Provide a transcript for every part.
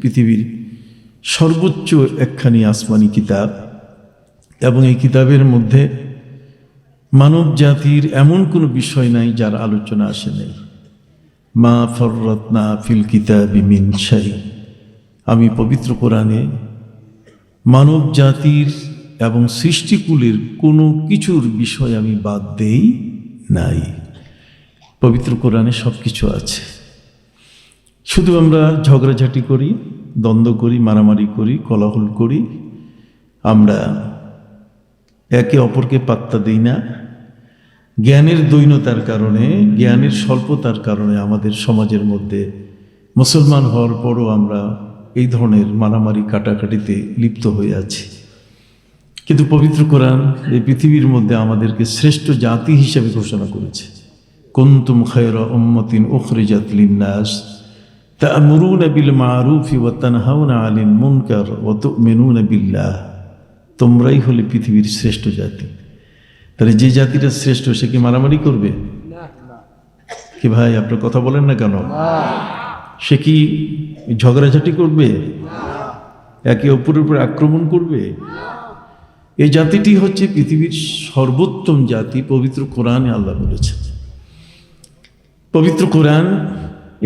পৃথিবীর সর্বোচ্চ একখানি আসমানি কিতাব, এবং এই কিতাবের মধ্যে মানব জাতির এমন কোনো বিষয় নাই যার আলোচনা আসে নাই। মা ফররাতনা ফিল কিতাবি মিন শাই। আমি পবিত্র কোরআনে মানব জাতির এবং সৃষ্টিকুলের কোনো কিছুর বিষয় আমি বাদ দেই নাই। পবিত্র কোরআনে সব কিছু আছে। শুধু আমরা ঝগড়াঝাটি করি, দ্বন্দ্ব করি, মারামারি করি, কোলাহল করি, আমরা একে অপরকে পাত্তা দিই না। জ্ঞানের দৈন্যতার কারণে, জ্ঞানের স্বল্পতার কারণে আমাদের সমাজের মধ্যে মুসলমান হওয়ার পরও আমরা এই ধরনের মারামারি কাটাকাটিতে লিপ্ত হয়ে আছি। কিন্তু পবিত্র কোরআন এই পৃথিবীর মধ্যে আমাদেরকে শ্রেষ্ঠ জাতি হিসেবে ঘোষণা করেছে। কুনতুম খায়রা উম্মাতিন উখরিজাত লিন-নাস তা'মুরুনা বিল মা'রুফি ওয়া তানহাউনা আনিল মুনকার ওয়া তু'মিনুনা বিল্লাহ। তোমরাই হলে পৃথিবীর শ্রেষ্ঠ জাতি। তাহলে যে জাতিটা শ্রেষ্ঠ সে কি মারামারি করবে? কি ভাই, আপনার কথা বলেন না কেন? সে কি ঝগড়াঝাটি করবে? একে অপরের উপর আক্রমণ করবে? এই জাতিটি হচ্ছে পৃথিবীর সর্বোত্তম জাতি। পবিত্র কোরআনে আল্লাহ বলেছেন। পবিত্র কোরআন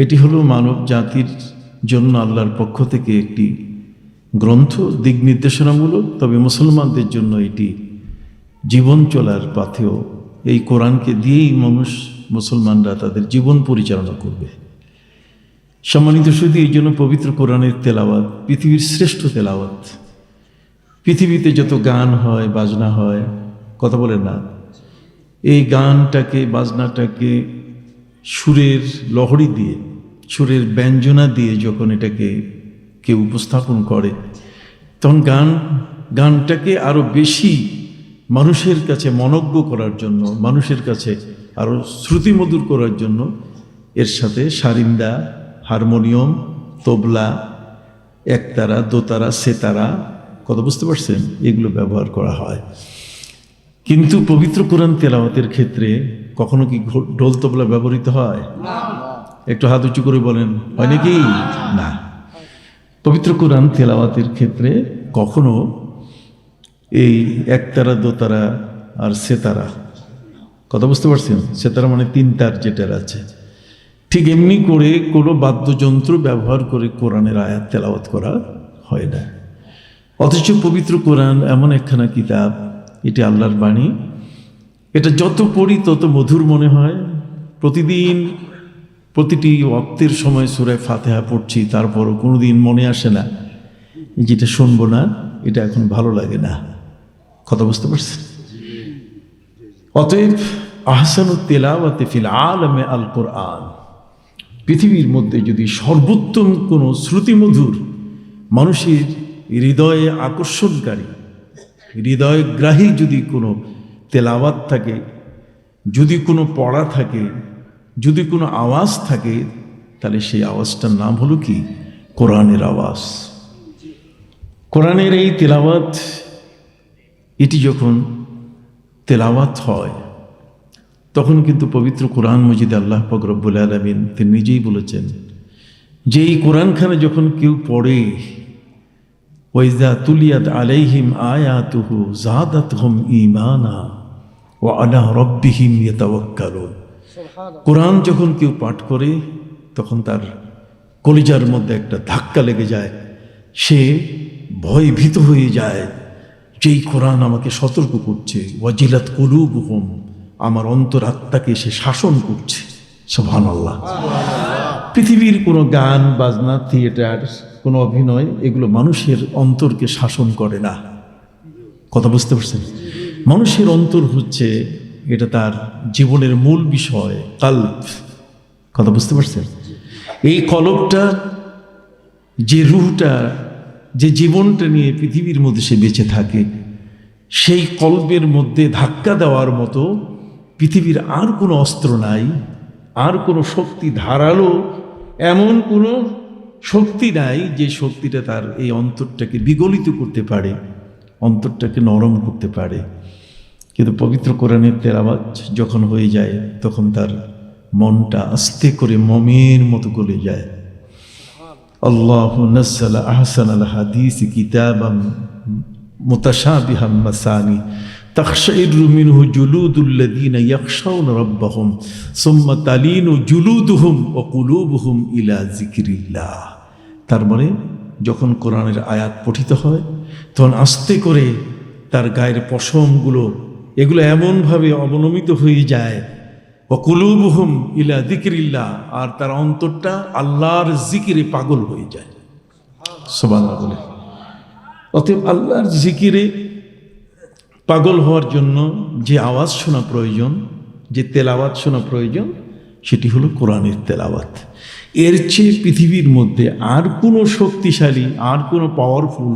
এটি হলো মানব জাতির জন্য আল্লাহর পক্ষ থেকে একটি গ্রন্থ, দিক নির্দেশনামূলক। তবে মুসলমানদের জন্য এটি জীবন চলার পথেও এই কোরআনকে দিয়েই মুসলমানরা তাদের জীবন পরিচালনা করবে। সম্মানিত শুধু এই জন্য পবিত্র কোরআনের তেলাওয়াত পৃথিবীর শ্রেষ্ঠ তেলাওয়াত। পৃথিবীতে যত গান হয়, বাজনা হয়, কথা বলেন না, এই গানটাকে, বাজনাটাকে সুরের লহরী দিয়ে, সুরের ব্যঞ্জনা দিয়ে যখন এটাকে কেউ উপস্থাপন করে, তখন গানটাকে আরো বেশি মানুষের কাছে মনজ্ঞ করার জন্য, মানুষের কাছে আরো শ্রুতিমধুর করার জন্য এর সাথে সারিন্দা, হারমোনিয়াম, তবলা, একতারা, দোতারা, সেতারা, কথা বুঝতে পারছেন, এগুলো ব্যবহার করা হয়। কিন্তু পবিত্র কোরআন তেলাওয়াতের ক্ষেত্রে কখনো কি ঢোল তবলা ব্যবহৃত হয়? একটু হাত উঁচু করে বলেন, হয় নাকি? না। পবিত্র কোরআন তেলাওয়াতের ক্ষেত্রে কখনো এই একতারা, দোতারা আর সেতারা, কথা বুঝতে পারছেন, সেতারা মানে তিন তার যেটার আছে, ঠিক এমনি করে কোনো বাদ্যযন্ত্র ব্যবহার করে কোরআনের আয়াত তেলাওয়াত করা হয় না। অথচ পবিত্র কোরআন এমন একখানা কিতাব, এটি আল্লাহর বাণী। এটা যত পড়ি তত মধুর মনে হয়। প্রতিদিন প্রতিটি ওয়াক্তের সময় সূরা ফাতিহা পড়ছি, তারপরও কোনোদিন মনে আসে না যেটা শুনবো না, এটা এখন ভালো লাগে না। কথা বুঝতে পারছেন? অতএব আহসানুত তিলাওয়াতি ফিল আলামে আল কোরআন, পৃথিবীর মধ্যে যদি সর্বোত্তম কোনো শ্রুতিমধুর, মানুষের হৃদয়ে আকর্ষণকারী, হৃদয়গ্রাহী যদি কোনো তেলাওয়াত থাকে, যদি কোনো পড়া থাকে, যদি কোনো আওয়াজ থাকে, তাহলে সেই আওয়াজটার নাম হলো কি? কোরআনের আওয়াজ। কোরআনের এই তেলাওয়াত, এটি যখন তেলাওয়াত হয় তখন কিন্তু পবিত্র কোরআন মজিদে আল্লাহ পাক রব্বুল আলামিন তিনি নিজেই বলেছেন যে এই কোরআনখানে যখন কেউ পড়ে, ওয়াইজা তুলিয়াত আলাইহিম আয়াতুহু যাদাতহুম ঈমানা ওয়া আলা রাব্বিহিম ইয়াতাওয়াক্কালুন। কোরআন যখন কেউ পাঠ করে তখন তার কলিজার মধ্যে একটা ধাক্কা লেগে যায়, সে ভয় ভীত হয়ে যায় যে এই কোরআন আমাকে সতর্ক করছে। ওয়াজিলাত কুলুবুহুম, আমার অন্তরাত্মাকে সে শাসন করছে। সুবহানাল্লাহ। পৃথিবীর কোনো গান বাজনা, থিয়েটার, কোনো অভিনয়, এগুলো মানুষের অন্তরকে শাসন করে না। কথা বুঝতে পারছেন? মানুষের অন্তর হচ্ছে, এটা তার জীবনের মূল বিষয়, কলব। কথা বুঝতে পারছেন? এই কলবটা, যে রুহটা, যে জীবনটা নিয়ে পৃথিবীর মধ্যে সে বেঁচে থাকে, সেই কলবের মধ্যে ধাক্কা দেওয়ার মতো পৃথিবীর আর কোনো অস্ত্র নাই, আর কোনো শক্তি, ধারালো এমন কোনো শক্তি নাই যে শক্তিটা তার এই অন্তরটাকে বিগলিত করতে পারে, অন্তরটাকে নরম করতে পারে। কিন্তু পবিত্র কোরআনের তেলাওয়াত যখন হয়ে যায় তখন তার মনটা আস্তে করে মমের মতো গলে যায়। আল্লাহু নাজ্জালা আহসানাল হাদিস কিতাবাম মুতাশাবিহাম মাসানি তাখশাইরু মিনহু জুলুদুল্লাযীনা ইয়াখশাউনা রাব্বাহুম সুম্মা তালিনু জুলুদুহুম ওয়া কুলুবুহুম ইলা যিকরিল্লাহ। তার মানে যখন কোরআনের আয়াত পঠিত হয় তখন আস্তে করে তার গায়ের পশমগুলো এগুলো এমনভাবে অবনমিত হয়ে যায়, ওয়া কুলুবুহুম ইলা যিকরিল্লাহ, আর তার অন্তরটা আল্লাহর জিকিরে পাগল হয়ে যায়। সুবহানাল্লাহ বলে। অতএব আল্লাহর জিকিরে পাগল হওয়ার জন্য যে আওয়াজ শোনা প্রয়োজন, যে তেলাওয়াত শোনা প্রয়োজন, সেটি হলো কোরআনের তেলাওয়াত। এর চেয়ে পৃথিবীর মধ্যে আর কোনো শক্তিশালী, আর কোনো পাওয়ারফুল,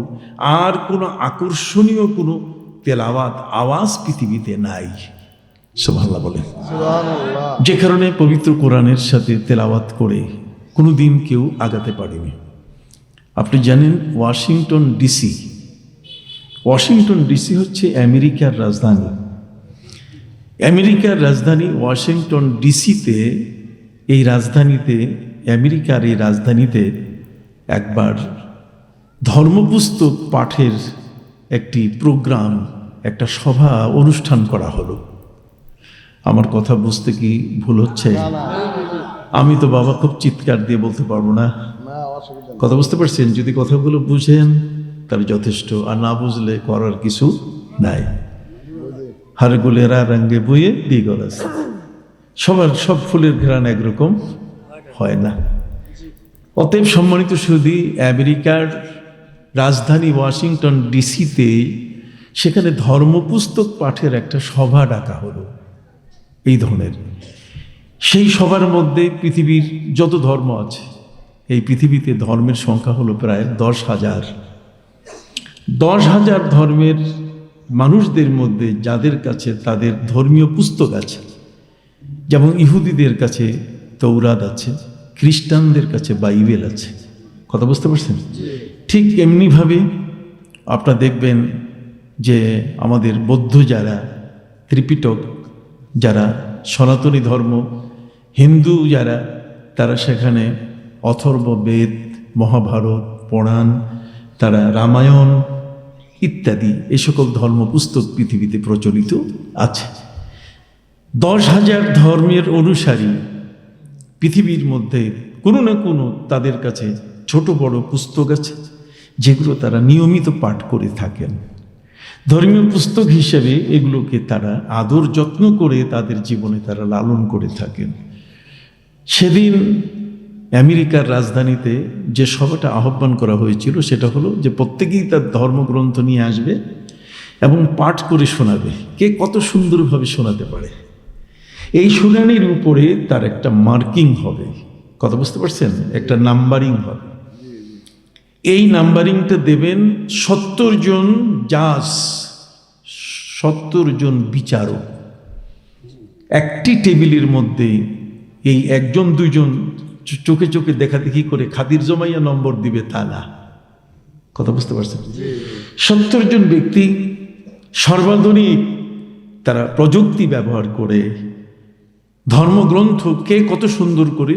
আর কোনো আকর্ষণীয় কোনো তেলাওয়াত আওয়াজ পৃথিবীতে নাই। সুবহানাল্লাহ বলেন। যে কারণে পবিত্র কোরআনের সাথে তেলাওয়াত করে কোনো দিন কেউ আগাতে পারেনি। আপনি জানেন ওয়াশিংটন ডিসি হচ্ছে আমেরিকার রাজধানী। আমেরিকার রাজধানী ওয়াশিংটন ডিসিতে, আমেরিকার এই রাজধানীতে একবার ধর্মপুস্তক পাঠের একটি প্রোগ্রাম, একটা সভা অনুষ্ঠান করা হলো। আমার কথা বুঝতে কি ভুল হচ্ছে? আমি তো বাবা খুব চিৎকার দিয়ে বলতে পারবো না। কথা বুঝতে পারছেন? যদি কথাগুলো বুঝেন তাহলে যথেষ্ট, আর না বুঝলে করার কিছু নাই। হার গুলেরা রঙে বইয়ে দিয়ে গলাস, সব ফুলের ঘেরান একরকম হয় না। অতএব সম্মানিত সুধী, আমেরিকার রাজধানী ওয়াশিংটন ডিসিতে সেখানে ধর্মপুস্তক পাঠের একটা সভা ডাকা হলো এই ধরনের। সেই সভার মধ্যে পৃথিবীর যত ধর্ম আছে, এই পৃথিবীতে ধর্মের সংখ্যা হলো প্রায় 10,000। 10,000 ধর্মের মানুষদের মধ্যে যাদের কাছে তাদের ধর্মীয় পুস্তক আছে, যেমন ইহুদিদের কাছে তৌরাত আছে, খ্রিস্টানদের কাছে বাইবেল আছে। কথা বুঝতে পারছেন? ঠিক এমনিভাবে আপনারা দেখবেন যে আমাদের বৌদ্ধ যারা, ত্রিপিটক যারা, সনাতনী ধর্ম, হিন্দু যারা, তারা সেখানে অথর্ব বেদ, মহাভারত, পুরাণ, তারা রামায়ণ ইত্যাদি এই সকল ধর্মপুস্তক পৃথিবীতে প্রচলিত আছে। 10,000 ধর্মের অনুসারী পৃথিবীর মধ্যে কোনো না কোনো তাদের কাছে ছোট বড় পুস্তক আছে, যেগুলো তারা নিয়মিত পাঠ করে থাকেন। ধর্মীয় পুস্তক হিসেবে এগুলোকে তারা আদর যত্ন করে তাদের জীবনে তারা লালন করে থাকেন। সেদিন আমেরিকার রাজধানীতে যে সভাটা আহ্বান করা হয়েছিল সেটা হলো যে প্রত্যেকেই তার ধর্মগ্রন্থ নিয়ে আসবে এবং পাঠ করে শোনাবে। কে কত সুন্দরভাবে শোনাতে পারে, এই শুনানির উপরে তার একটা মার্কিং হবে। কথা বুঝতে পারছেন? একটা নাম্বারিং হবে। এই নাম্বারিংটা দেবেন 70 জন জাজ, 70 জন বিচারক। একটি টেবিলের মধ্যে এই 1-2 চোখে চোখে দেখাদেখি করে খাতির জমাইয়া নম্বর দিবে তা না। কথা বুঝতে পারছেন? 70 জন ব্যক্তি সর্বাধুনিক তারা প্রযুক্তি ব্যবহার করে ধর্মগ্রন্থ কে কত সুন্দর করে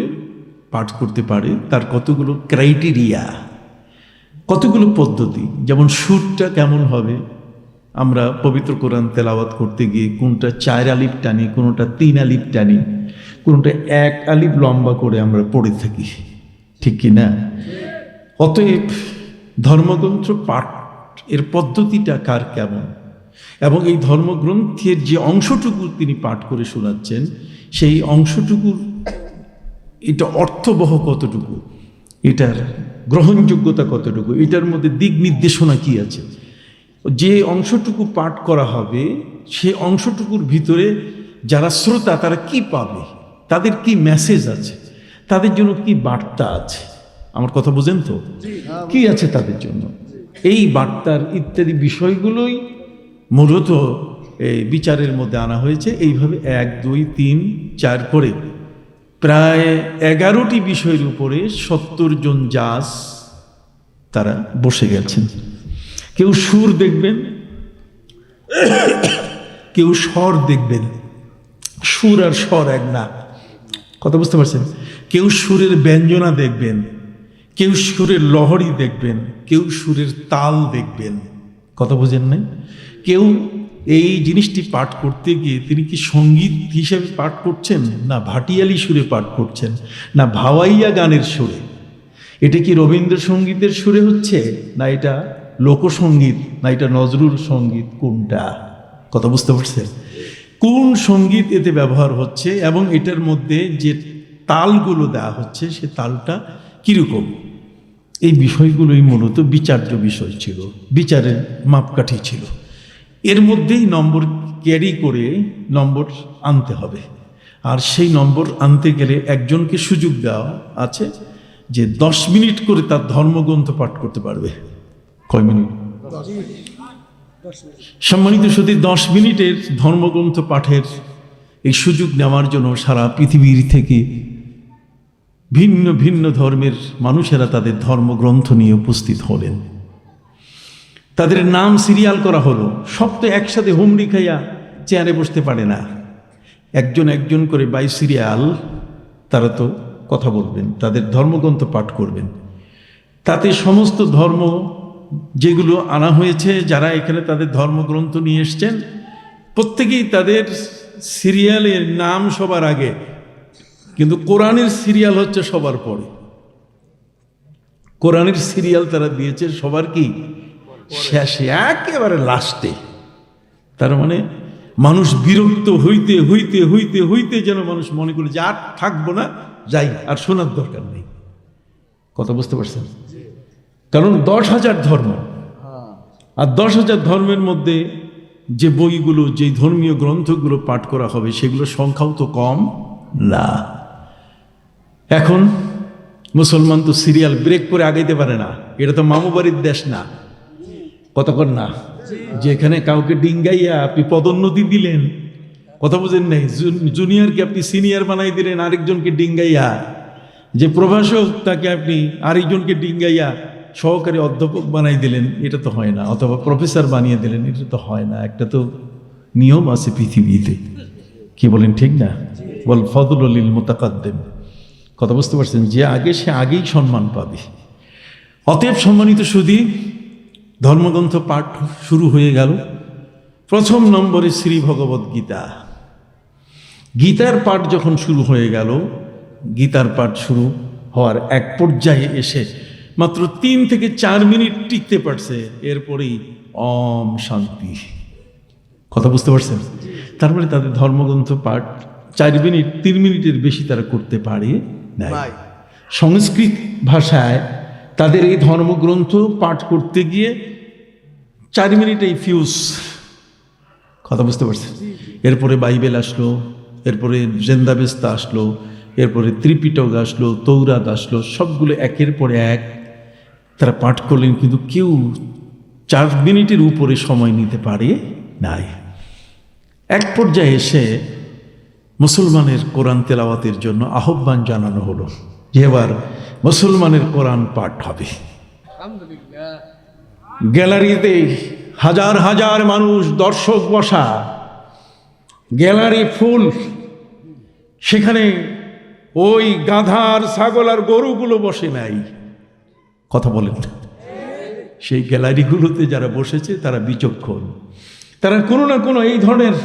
পাঠ করতে পারে তার কতগুলো ক্রাইটেরিয়া, কতগুলো পদ্ধতি। যেমন সুরটা কেমন হবে, আমরা পবিত্র কোরআন তেলাওয়াত করতে গিয়ে কোনটা 4 আলিফ টানি, কোনটা 3 আলিফ টানি, কোনটা 1 আলিফ লম্বা করে আমরা পড়ে থাকি, ঠিক কি না? অতএব ধর্মগ্রন্থ পাঠ এর পদ্ধতিটা কার কেমন, এবং এই ধর্মগ্রন্থের যে অংশটুকু তিনি পাঠ করে শোনাচ্ছেন সেই অংশটুকুর এটা অর্থবহ কতটুকু, এটার গ্রহণযোগ্যতা কতটুকু, এটার মধ্যে দিক নির্দেশনা কি আছে, যে অংশটুকু পাঠ করা হবে সে অংশটুকুর ভিতরে যারা শ্রোতা তারা কি পাবে, তাদের কি মেসেজ আছে, তাদের জন্য কি বার্তা আছে। আমার কথা বুঝেন তো? কি আছে তাদের জন্য, এই বার্তার ইত্যাদি বিষয়গুলোই মূলত এই বিচারের মধ্যে আনা হয়েছে। এইভাবে 1, 2, 3, 4 করে প্রায় 11টি বিষয়ের উপরে 70 জন জাজ তারা বসে গেছেন। কেউ সুর দেখবেন, কেউ স্বর দেখবেন, সুর আর স্বর এক না। কথা বুঝতে পারছেন? কেউ সুরের ব্যঞ্জনা দেখবেন, কেউ সুরের লহরী দেখবেন, কেউ সুরের তাল দেখবেন। কথা বোঝেন নাই? কেউ এই জিনিসটি পাঠ করতে গিয়ে তিনি কি সঙ্গীত হিসেবে পাঠ করছেন, না ভাটিয়ালি সুরে পাঠ করছেন, না ভাওয়াইয়া গানের সুরে? এটা কি রবীন্দ্রসঙ্গীতের সুরে হচ্ছে, না এটা লোকসঙ্গীত, না এটা নজরুল সঙ্গীত? কোনটা? কথা বুঝতে পারছেন? কোন সঙ্গীত এতে ব্যবহার হচ্ছে এবং এটার মধ্যে যে তালগুলো দেওয়া হচ্ছে সে তালটা কীরকম? এই বিষয়গুলোই মূলত বিচার্য বিষয় ছিল, বিচারের মাপকাঠি ছিল। এর মধ্যেই নম্বর ক্যারি করে নম্বর আনতে হবে। আর সেই নম্বর আনতে গেলে একজনকে সুযোগ দেওয়া আছে যে 10 মিনিট করে তার ধর্মগ্রন্থ পাঠ করতে পারবে। কয় মিনিট? সম্মানিত সুধী, 10 মিনিটের ধর্মগ্রন্থ পাঠের এই সুযোগ নেওয়ার জন্য সারা পৃথিবীর থেকে ভিন্ন ভিন্ন ধর্মের মানুষেরা তাদের ধর্মগ্রন্থ নিয়ে উপস্থিত হলেন। তাদের নাম সিরিয়াল করা হলো। সব তো একসাথে হুমড়ি খাইয়া চেয়ারে বসতে পারে না, একজন একজন করে বাই সিরিয়াল তারা তো কথা বলবেন, তাদের ধর্মগ্রন্থ পাঠ করবেন। তাতে সমস্ত ধর্ম যেগুলো আনা হয়েছে, যারা এখানে তাদের ধর্মগ্রন্থ নিয়ে এসছেন, প্রত্যেকেই তাদের সিরিয়ালের নাম সবার আগে, কিন্তু কোরআনের সিরিয়াল হচ্ছে সবার পরে। কোরআনের সিরিয়াল তারা দিয়েছে সবার কি শেষে, একেবারে লাস্টে। তার মানে মানুষ বিরক্ত হইতে হইতে হইতে হইতে যেন মানুষ মনে করে যে আর থাকবো না, যাই, আর শোনার দরকার নেই। কথা বুঝতে পারছেন? কারণ 10,000 ধর্ম, আর 10,000 ধর্মের মধ্যে যে বইগুলো, যে ধর্মীয় গ্রন্থগুলো পাঠ করা হবে সেগুলো সংখ্যাও তো কম না। এখন মুসলমান তো সিরিয়াল ব্রেক করে আগাইতে পারে না, এটা তো মামু বাড়ির দেশ না। কতক্ষণ না যেখানে কাউকে ডিঙ্গাইয়া আপনি পদোন্নতি দিলেন, কথা বোঝেন নাই, জুনিয়রকে আপনি সিনিয়র বানাই দিলেন, আরেকজনকে ডিঙ্গাইয়া, যে প্রভাষক তাকে আপনি আরেকজনকে ডিঙ্গাইয়া সহকারী অধ্যাপক বানাই দিলেন, এটা তো হয় না। অথবা প্রফেসর বানিয়ে দিলেন, এটা তো হয় না। একটা তো নিয়ম আছে পৃথিবীতে, কি বলেন ঠিক না? বল ফদলুল মুতাকাদ্দিম। কথা বুঝতে পারছেন? যে আগে সে আগেই সম্মান পাবে। অতএব সম্মানিত সুধী, ধর্মগ্রন্থ পাঠ শুরু হয়ে গেল। প্রথম নম্বরে শ্রী ভগবদ্ গীতা। গীতার পাঠ যখন শুরু হয়ে গেল, গীতার পাঠ শুরু হওয়ার এক পর্যায়ে এসে মাত্র 3 থেকে 4 মিনিট টিকতে পারছে, এরপরেই ওম শান্তি। কথা বুঝতে পারছেন? তারপরে তাদের ধর্মগ্রন্থ পাঠ 4 মিনিট, 3 মিনিটের বেশি তারা করতে পারে না। সংস্কৃত ভাষায় তাদের এই ধর্মগ্রন্থ পাঠ করতে গিয়ে 4 মিনিটেই ফিউজ। কথা বুঝতে পারছেন? এরপরে বাইবেল আসলো, এরপরে জেন্দাবেস্তা আসলো, এরপরে ত্রিপিটক আসলো, তৌরাত আসলো, সবগুলো একের পরে এক তারা পাঠ করলেন, কিন্তু কেউ 4 মিনিটের উপরে সময় নিতে পারে নাই। এক পর্যায়ে এসে মুসলমানের কোরআন তেলাওয়াতের জন্য আহ্বান জানানো হলো যে এবার মুসলমানের কোরআন পাঠ হবে। গ্যালারিতে হাজার হাজার মানুষ, দর্শক বসা, গ্যালারি ফুল। সেখানে ওই গাধার, ছাগল আর গরুগুলো বসে নাই। কথা বলেন না? সেই গ্যালারিগুলোতে যারা বসেছে তারা বিচক্ষণ, তারা কোনো না কোনো এই ধরনের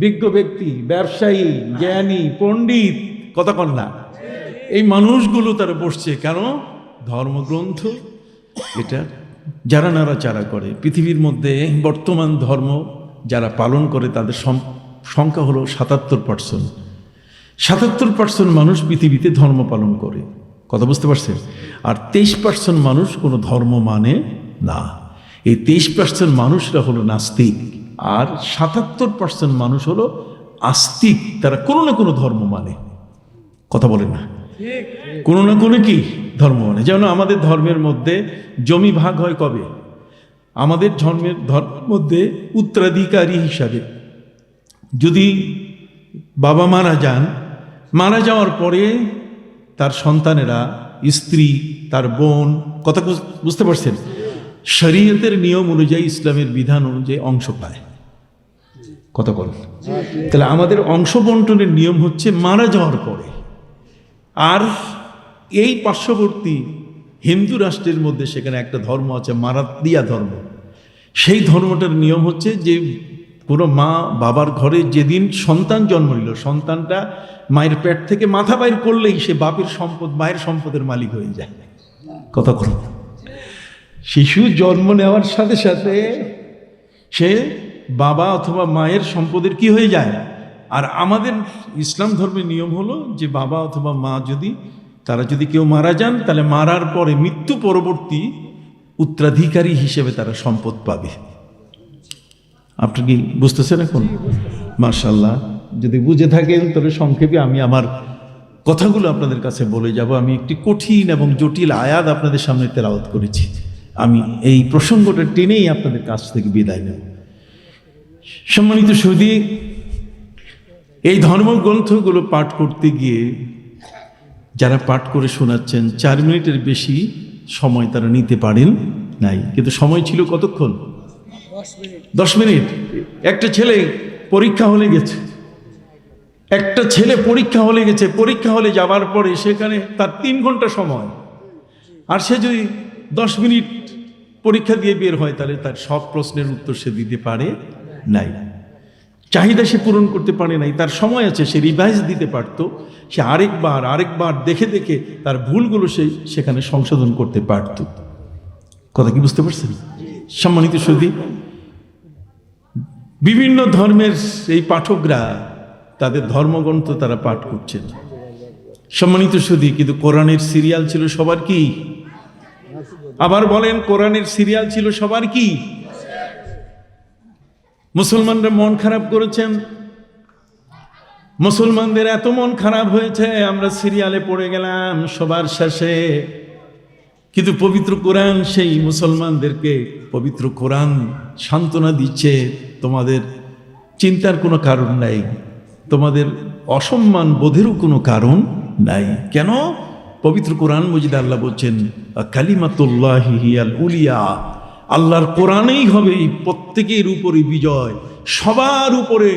বিজ্ঞ ব্যক্তি, ব্যবসায়ী, জ্ঞানী, পণ্ডিত, কথা কন না, এই মানুষগুলো তারা বসছে। কেন? ধর্মগ্রন্থ এটা যারা নাড়াচাড়া করে, পৃথিবীর মধ্যে বর্তমান ধর্ম যারা পালন করে তাদের সংখ্যা হলো 77%। 77% মানুষ পৃথিবীতে ধর্ম পালন করে। কথা বুঝতে পারছেন? আর 23% মানুষ কোনো ধর্ম মানে না। এই 23% মানুষরা হলো নাস্তিক, আর 77% মানুষ হলো আস্তিক। তারা কোনো না কোনো ধর্ম মানে। কথা বলেন না? কোনো না কোনো কি ধর্ম মানে। যেমন আমাদের ধর্মের মধ্যে জমি ভাগ হয় কবে? আমাদের ধর্মের মধ্যে উত্তরাধিকারী হিসাবে যদি বাবা মারা যান, মারা যাওয়ার পরে তার সন্তানেরা, স্ত্রী, তার বোন, কথা বুঝতে পারছেন, শরীয়তের নিয়ম অনুযায়ী, ইসলামের বিধান অনুযায়ী অংশ পায়। কথা বলেন? তাহলে আমাদের অংশ বন্টনের নিয়ম হচ্ছে মারা যাওয়ার পরে। আর এই পার্শ্ববর্তী হিন্দু রাষ্ট্রের মধ্যে সেখানে একটা ধর্ম আছে মারাত্তিয়া ধর্ম। সেই ধর্মটার নিয়ম হচ্ছে যে কোনো মা বাবার ঘরে যেদিন সন্তান জন্ম নিল, সন্তানটা মায়ের পেট থেকে মাথা বাইর করলেই সে বাপের সম্পদ, মায়ের সম্পদের মালিক হয়ে যায়। কথা বলো, শিশু জন্ম নেওয়ার সাথে সাথে সে বাবা অথবা মায়ের সম্পদের কি হয়ে যায়। আর আমাদের ইসলাম ধর্মের নিয়ম হলো যে বাবা অথবা মা তারা যদি কেউ মারা যান, তাহলে মারার পরে মৃত্যু পরবর্তী উত্তরাধিকারী হিসেবে তারা সম্পদ পাবে। আপনি কি বুঝতেছেন এখন? মাশাআল্লাহ, যদি বুঝে থাকেন তবে সংক্ষেপে আমি আমার কথাগুলো আপনাদের কাছে বলে যাব। আমি একটি কঠিন এবং জটিল আয়াত আপনাদের সামনে তেলাওয়াত করেছি। আমি এই প্রসঙ্গটা টেনেই আপনাদের কাছ থেকে বিদায় নেব। সম্মানিত সুধী, এই ধর্মগ্রন্থগুলো পাঠ করতে গিয়ে যারা পাঠ করে শোনাচ্ছেন 4 মিনিটের বেশি সময় তারা নিতে পারেন নাই, কিন্তু সময় ছিল কতক্ষণ? 10 মিনিট। একটা ছেলে পরীক্ষা হলে গেছে, পরীক্ষা হলে যাওয়ার পরে সেখানে তার 3 ঘন্টা সময়, আর সে যদি 10 মিনিট পরীক্ষা দিয়ে বের হয় তাহলে তার সব প্রশ্নের উত্তর সে দিতে পারে নাই, চাহিদা সে পূরণ করতে পারে নাই। তার সময় আছে, সে রিভাইজ দিতে পারত, সে আরেকবার দেখে দেখে তার ভুলগুলো সেখানে সংশোধন করতে পারত। কথা কি বুঝতে পারছেন? সম্মানিত সুধী, বিভিন্ন ধর্মের এই পাঠকরা তাদের ধর্মগ্রন্থ তারা পাঠ করছেন। সম্মানিত সুধী, কিন্তু কোরআনের সিরিয়াল ছিল সবার কি? আবার বলেন, কোরআনের সিরিয়াল ছিল সবার কি? মুসলমানরা মন খারাপ করেছেন, মুসলমানদের এত মন খারাপ হয়েছে, আমরা সিরিয়ালে পড়ে গেলাম সবার শেষে। কিন্তু পবিত্র কোরআন সেই মুসলমানদেরকে, পবিত্র কোরআন সান্ত্বনা দিচ্ছে, তোমাদের চিন্তার কোনো কারণ নাই, তোমাদের অসম্মান বোধেরও কোনো কারণ নাই। কেন? পবিত্র কোরআন মজিদে আল্লাহ বলছেন, কালিমাতুল্লাহি হিয়াল উলিয়া, আল্লাহর কোরআনেই হবে প্রত্যেকের উপরে বিজয়, সবার উপরে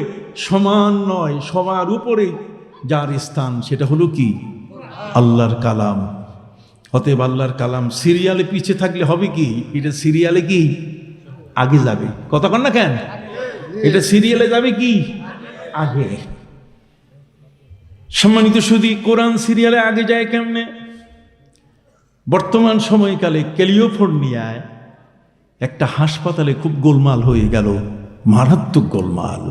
সমান নয়, সবার উপরে যার স্থান সেটা হলো কি? আল্লাহর কালাম। অতএব আল্লাহর কালাম সিরিয়ালে পিছিয়ে থাকলে হবে কি? এটা সিরিয়ালে কি আগে যাবে। কথা কন না কেন? এটা সিরিয়ালে যাবে কি আগে। সম্মানিত সুধী, কোরআন সিরিয়ালে আগে যায় কেমনে? বর্তমান সময়কালে ক্যালিফোর্নিয়ায় একটা হাসপাতালে খুব গোলমাল হয়ে গেল, মারাত্মক গোলমাল।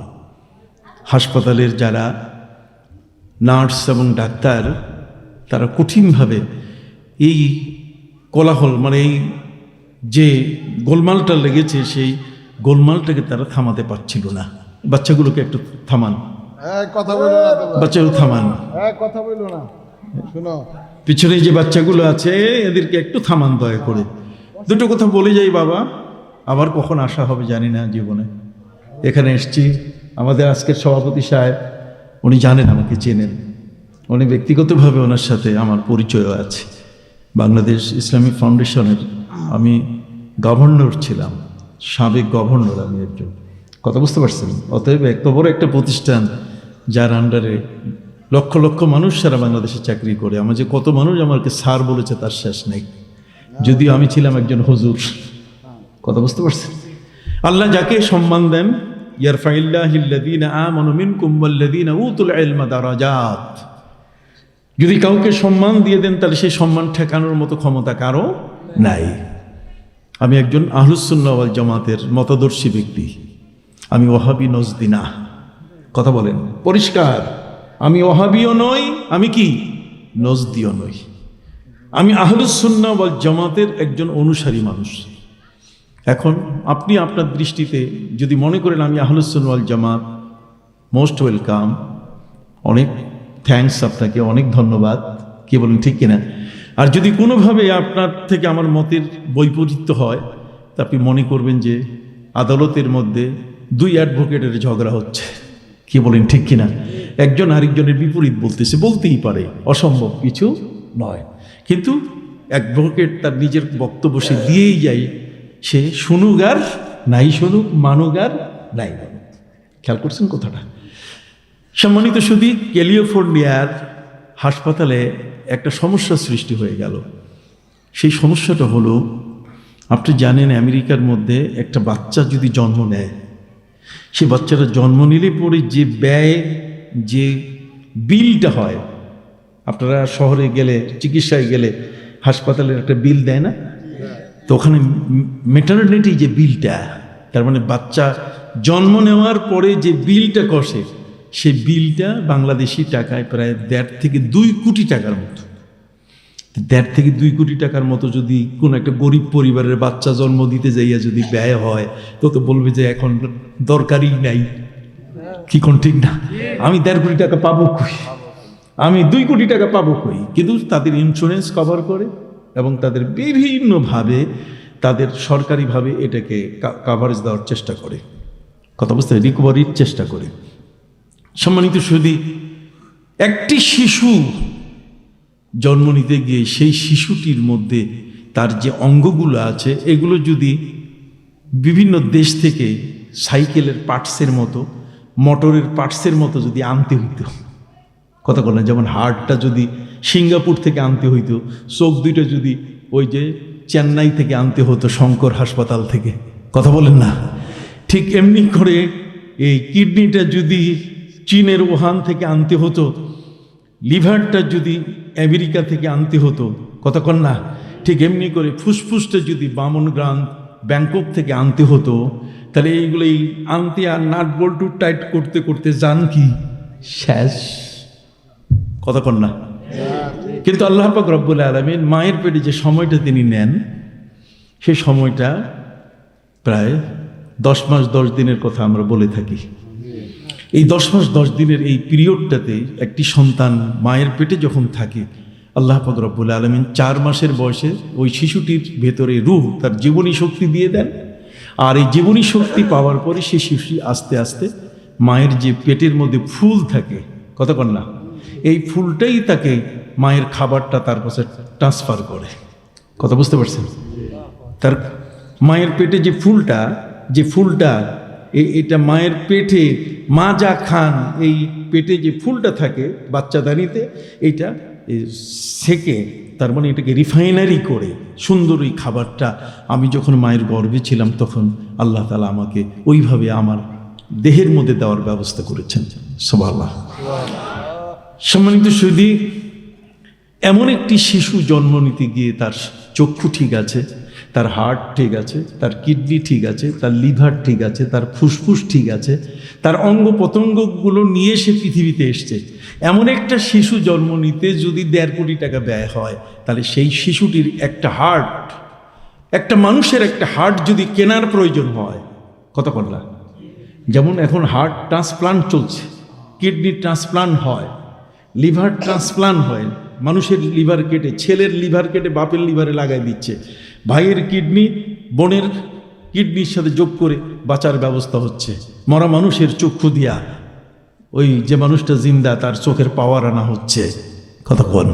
হাসপাতালের যারা নার্স এবং ডাক্তার তারা কঠিনভাবে এই কোলাহল, মানে এই যে গোলমালটা লেগেছে, সেই গোলমালটাকে তারা থামাতে পারছিল না। বাচ্চাগুলোকে একটু থামান, বাচ্চাগুলো থামান, পিছনে যে বাচ্চাগুলো আছে এদেরকে একটু থামান দয়া করে। দুটো কথা বলে যাই বাবা, আবার কখন আসা হবে জানি না জীবনে। এখানে এসছি, আমাদের আজকের সভাপতি সাহেব উনি জানেন, আমাকে চেনেন, উনি ব্যক্তিগতভাবে ওনার সাথে আমার পরিচয় আছে। বাংলাদেশ ইসলামিক ফাউন্ডেশনের আমি গভর্নর ছিলাম, সাবেক গভর্নর আমি একজন। কথা বুঝতে পারছেন? অতএব এত বড় একটা প্রতিষ্ঠান যার আন্ডারে লক্ষ লক্ষ মানুষ সারা বাংলাদেশে চাকরি করে, আমার যে কত মানুষ আমাকে স্যার বলেছে তার শেষ নেই, যদিও আমি ছিলাম একজন হুজুর। কথা বুঝতে পারছেন? আল্লাহ যাকে সম্মান দেন, ইয়ারফাইল্লাহিল্লাযীনা আমানু মিনকুম ওয়াল্লাযীনা উতুল ইলমা দারাজাত, যদি কাউকে সম্মান দিয়ে দেন তাহলে সেই সম্মান ঠেকানোর মতো ক্ষমতা কারো নাই। আমি একজন আহলুস সুন্নাহ ওয়াল জামাতের মতাদর্শী ব্যক্তি, আমি ওয়াহাবি নজদি না। কথা বলেন পরিষ্কার, আমি ওয়াহাবিও নই, আমি কি নজদিও নই, আমি আহলুস সুন্নাহ ওয়াল জামাতের একজন অনুসারী মানুষ। এখন আপনি আপনার দৃষ্টিতে যদি মনে করেন আমি আহলুস সুন্নাহ ওয়াল জামাত, মোস্ট ওয়েলকাম, অনেক থ্যাঙ্কস আপনাকে, অনেক ধন্যবাদ। কি বলেন, ঠিক কিনা? আর যদি কোনোভাবে আপনার থেকে আমার মতের বৈপরীত্য হয় তা আপনি মনে করবেন যে আদালতের মধ্যে 2 অ্যাডভোকেটের ঝগড়া হচ্ছে। কি বলেন, ঠিক কিনা? একজন আরেকজনের বিপরীত বলতেছে, বলতেই পারে, অসম্ভব কিছু নয়। কিন্তু অ্যাডভোকেট তার নিজের বক্তব্য সে দিয়েই যায়, সে শুনুক আর নাই শুনুক, মানুক আর নাই মানুক। খেয়াল করছেন কথাটা? সম্মানিত সুধী, ক্যালিফোর্নিয়ার হাসপাতালে একটা সমস্যা সৃষ্টি হয়ে গেল। সেই সমস্যাটা হলো, আপনি জানেন আমেরিকার মধ্যে একটা বাচ্চা যদি জন্ম নেয়, সে বাচ্চাটা জন্ম নিলে পরে যে ব্যয়, যে বিলটা হয়, আপনারা শহরে গেলে, চিকিৎসায় গেলে হাসপাতালের একটা বিল দেয় না? তো ওখানে ম্যাটারনিটি যে বিলটা, তার মানে বাচ্চা জন্ম নেওয়ার পরে যে বিলটা কষে, সেই বিলটা বাংলাদেশি টাকায় প্রায় 1.5 থেকে 2 কোটি টাকার মতো। 1.5 থেকে 2 কোটি টাকার মতো যদি কোনো একটা গরিব পরিবারের বাচ্চা জন্ম দিতে যাইয়া যদি ব্যয় হয়, তো বলবে যে এখন দরকারই নাই। কি কোন ঠিক না? আমি 1.5 কোটি টাকা পাবো কই, আমি 2 কোটি টাকা পাবো কই? কিন্তু তাদের ইন্স্যুরেন্স কভার করে এবং তাদের বিভিন্নভাবে তাদের সরকারিভাবে এটাকে কাভারেজ দেওয়ার চেষ্টা করে, কথা বুঝতে, রিকভারির চেষ্টা করে। সম্মানিত সুধী, একটি শিশু জন্ম নিতে গিয়ে সেই শিশুটির মধ্যে তার যে অঙ্গগুলো আছে, এগুলো যদি বিভিন্ন দেশ থেকে সাইকেলের পার্টসের মতো, মোটরের পার্টসের মতো যদি আনতে হইতো, কথা বলেন, যেমন হার্টটা যদি সিঙ্গাপুর থেকে আনতে হইতো, চোখ দুইটা যদি ওই যে চেন্নাই থেকে আনতে হতো, শঙ্কর হাসপাতাল থেকে, কথা বলেন না? ঠিক এমনি করে এই কিডনিটা যদি চীনের ওহান থেকে আনতে হতো, লিভারটা যদি আমেরিকা থেকে আনতে হতো, কথা কন না? ঠিক এমনি করে ফুসফুসটা যদি বামনগ্রাম ব্যাংকক থেকে আনতে হতো, তাহলে এইগুলোই আনতে আর নাট বল্টু টাইট করতে করতে যান কি শেষ, কথা কন না? কিন্তু আল্লাহ পাক রব্বুল আলামিন মায়ের পেটে যে সময়টা তিনি নেন, সেই সময়টা প্রায় 10 মাস 10 দিনের কথা আমরা বলে থাকি। এই 10 মাস 10 দিনের এই পিরিয়ডটাতে একটি সন্তান মায়ের পেটে যখন থাকে, আল্লাহ পাক রব্বুল আলামিন 4 মাসের বয়সে ওই শিশুটির ভেতরে রূহ, তার জীবনী শক্তি দিয়ে দেন। আর এই জীবনী শক্তি পাওয়ার পরে সেই শিশু আস্তে আস্তে মায়ের যে পেটের মধ্যে ফুল থাকে, কথা কন না, এই ফুলটাই তাকে মায়ের খাবারটা তার কাছে ট্রান্সফার করে, কথা বুঝতে পারছেন? তার মায়ের পেটে যে ফুলটা এটা মায়ের পেটে মা যা খান, এই পেটে যে ফুলটা থাকে বাচ্চাদানিতে, এইটা সেকে, তার মানে এটাকে রিফাইনারি করে সুন্দর এই খাবারটা আমি যখন মায়ের গর্ভে ছিলাম তখন আল্লাহ তাআলা আমাকে ওইভাবে আমার দেহের মধ্যে দেওয়ার ব্যবস্থা করেছেন। সুবহানাল্লাহ। সম্মানিত সুধী, এমন একটি শিশু জন্ম নিতে গিয়ে তার চক্ষু ঠিক আছে, তার হার্ট ঠিক আছে, তার কিডনি ঠিক আছে, তার লিভার ঠিক আছে, তার ফুসফুস ঠিক আছে, তার অঙ্গ প্রত্যঙ্গগুলো নিয়ে সে পৃথিবীতে এসছে। এমন একটা শিশু জন্ম নিতে যদি 1.5 কোটি টাকা ব্যয় হয়, তাহলে সেই শিশুটির একটা হার্ট, একটা মানুষের একটা হার্ট যদি কেনার প্রয়োজন হয়, কত করলা? যেমন এখন হার্ট ট্রান্সপ্লান্ট চলছে, কিডনি ট্রান্সপ্লান্ট হয়, লিভার ট্রান্সপ্লান্ট হয়, মানুষের লিভার কেটে, ছেলের লিভার কেটে বাপের লিভারে লাগাই দিচ্ছে, ভাইয়ের কিডনি বোনের কিডনির সাথে যোগ করে বাঁচার ব্যবস্থা হচ্ছে, মরা মানুষের চক্ষু দিয়া ওই যে মানুষটা জিন্দা তার চোখের পাওয়ার আনা হচ্ছে, কথা বল।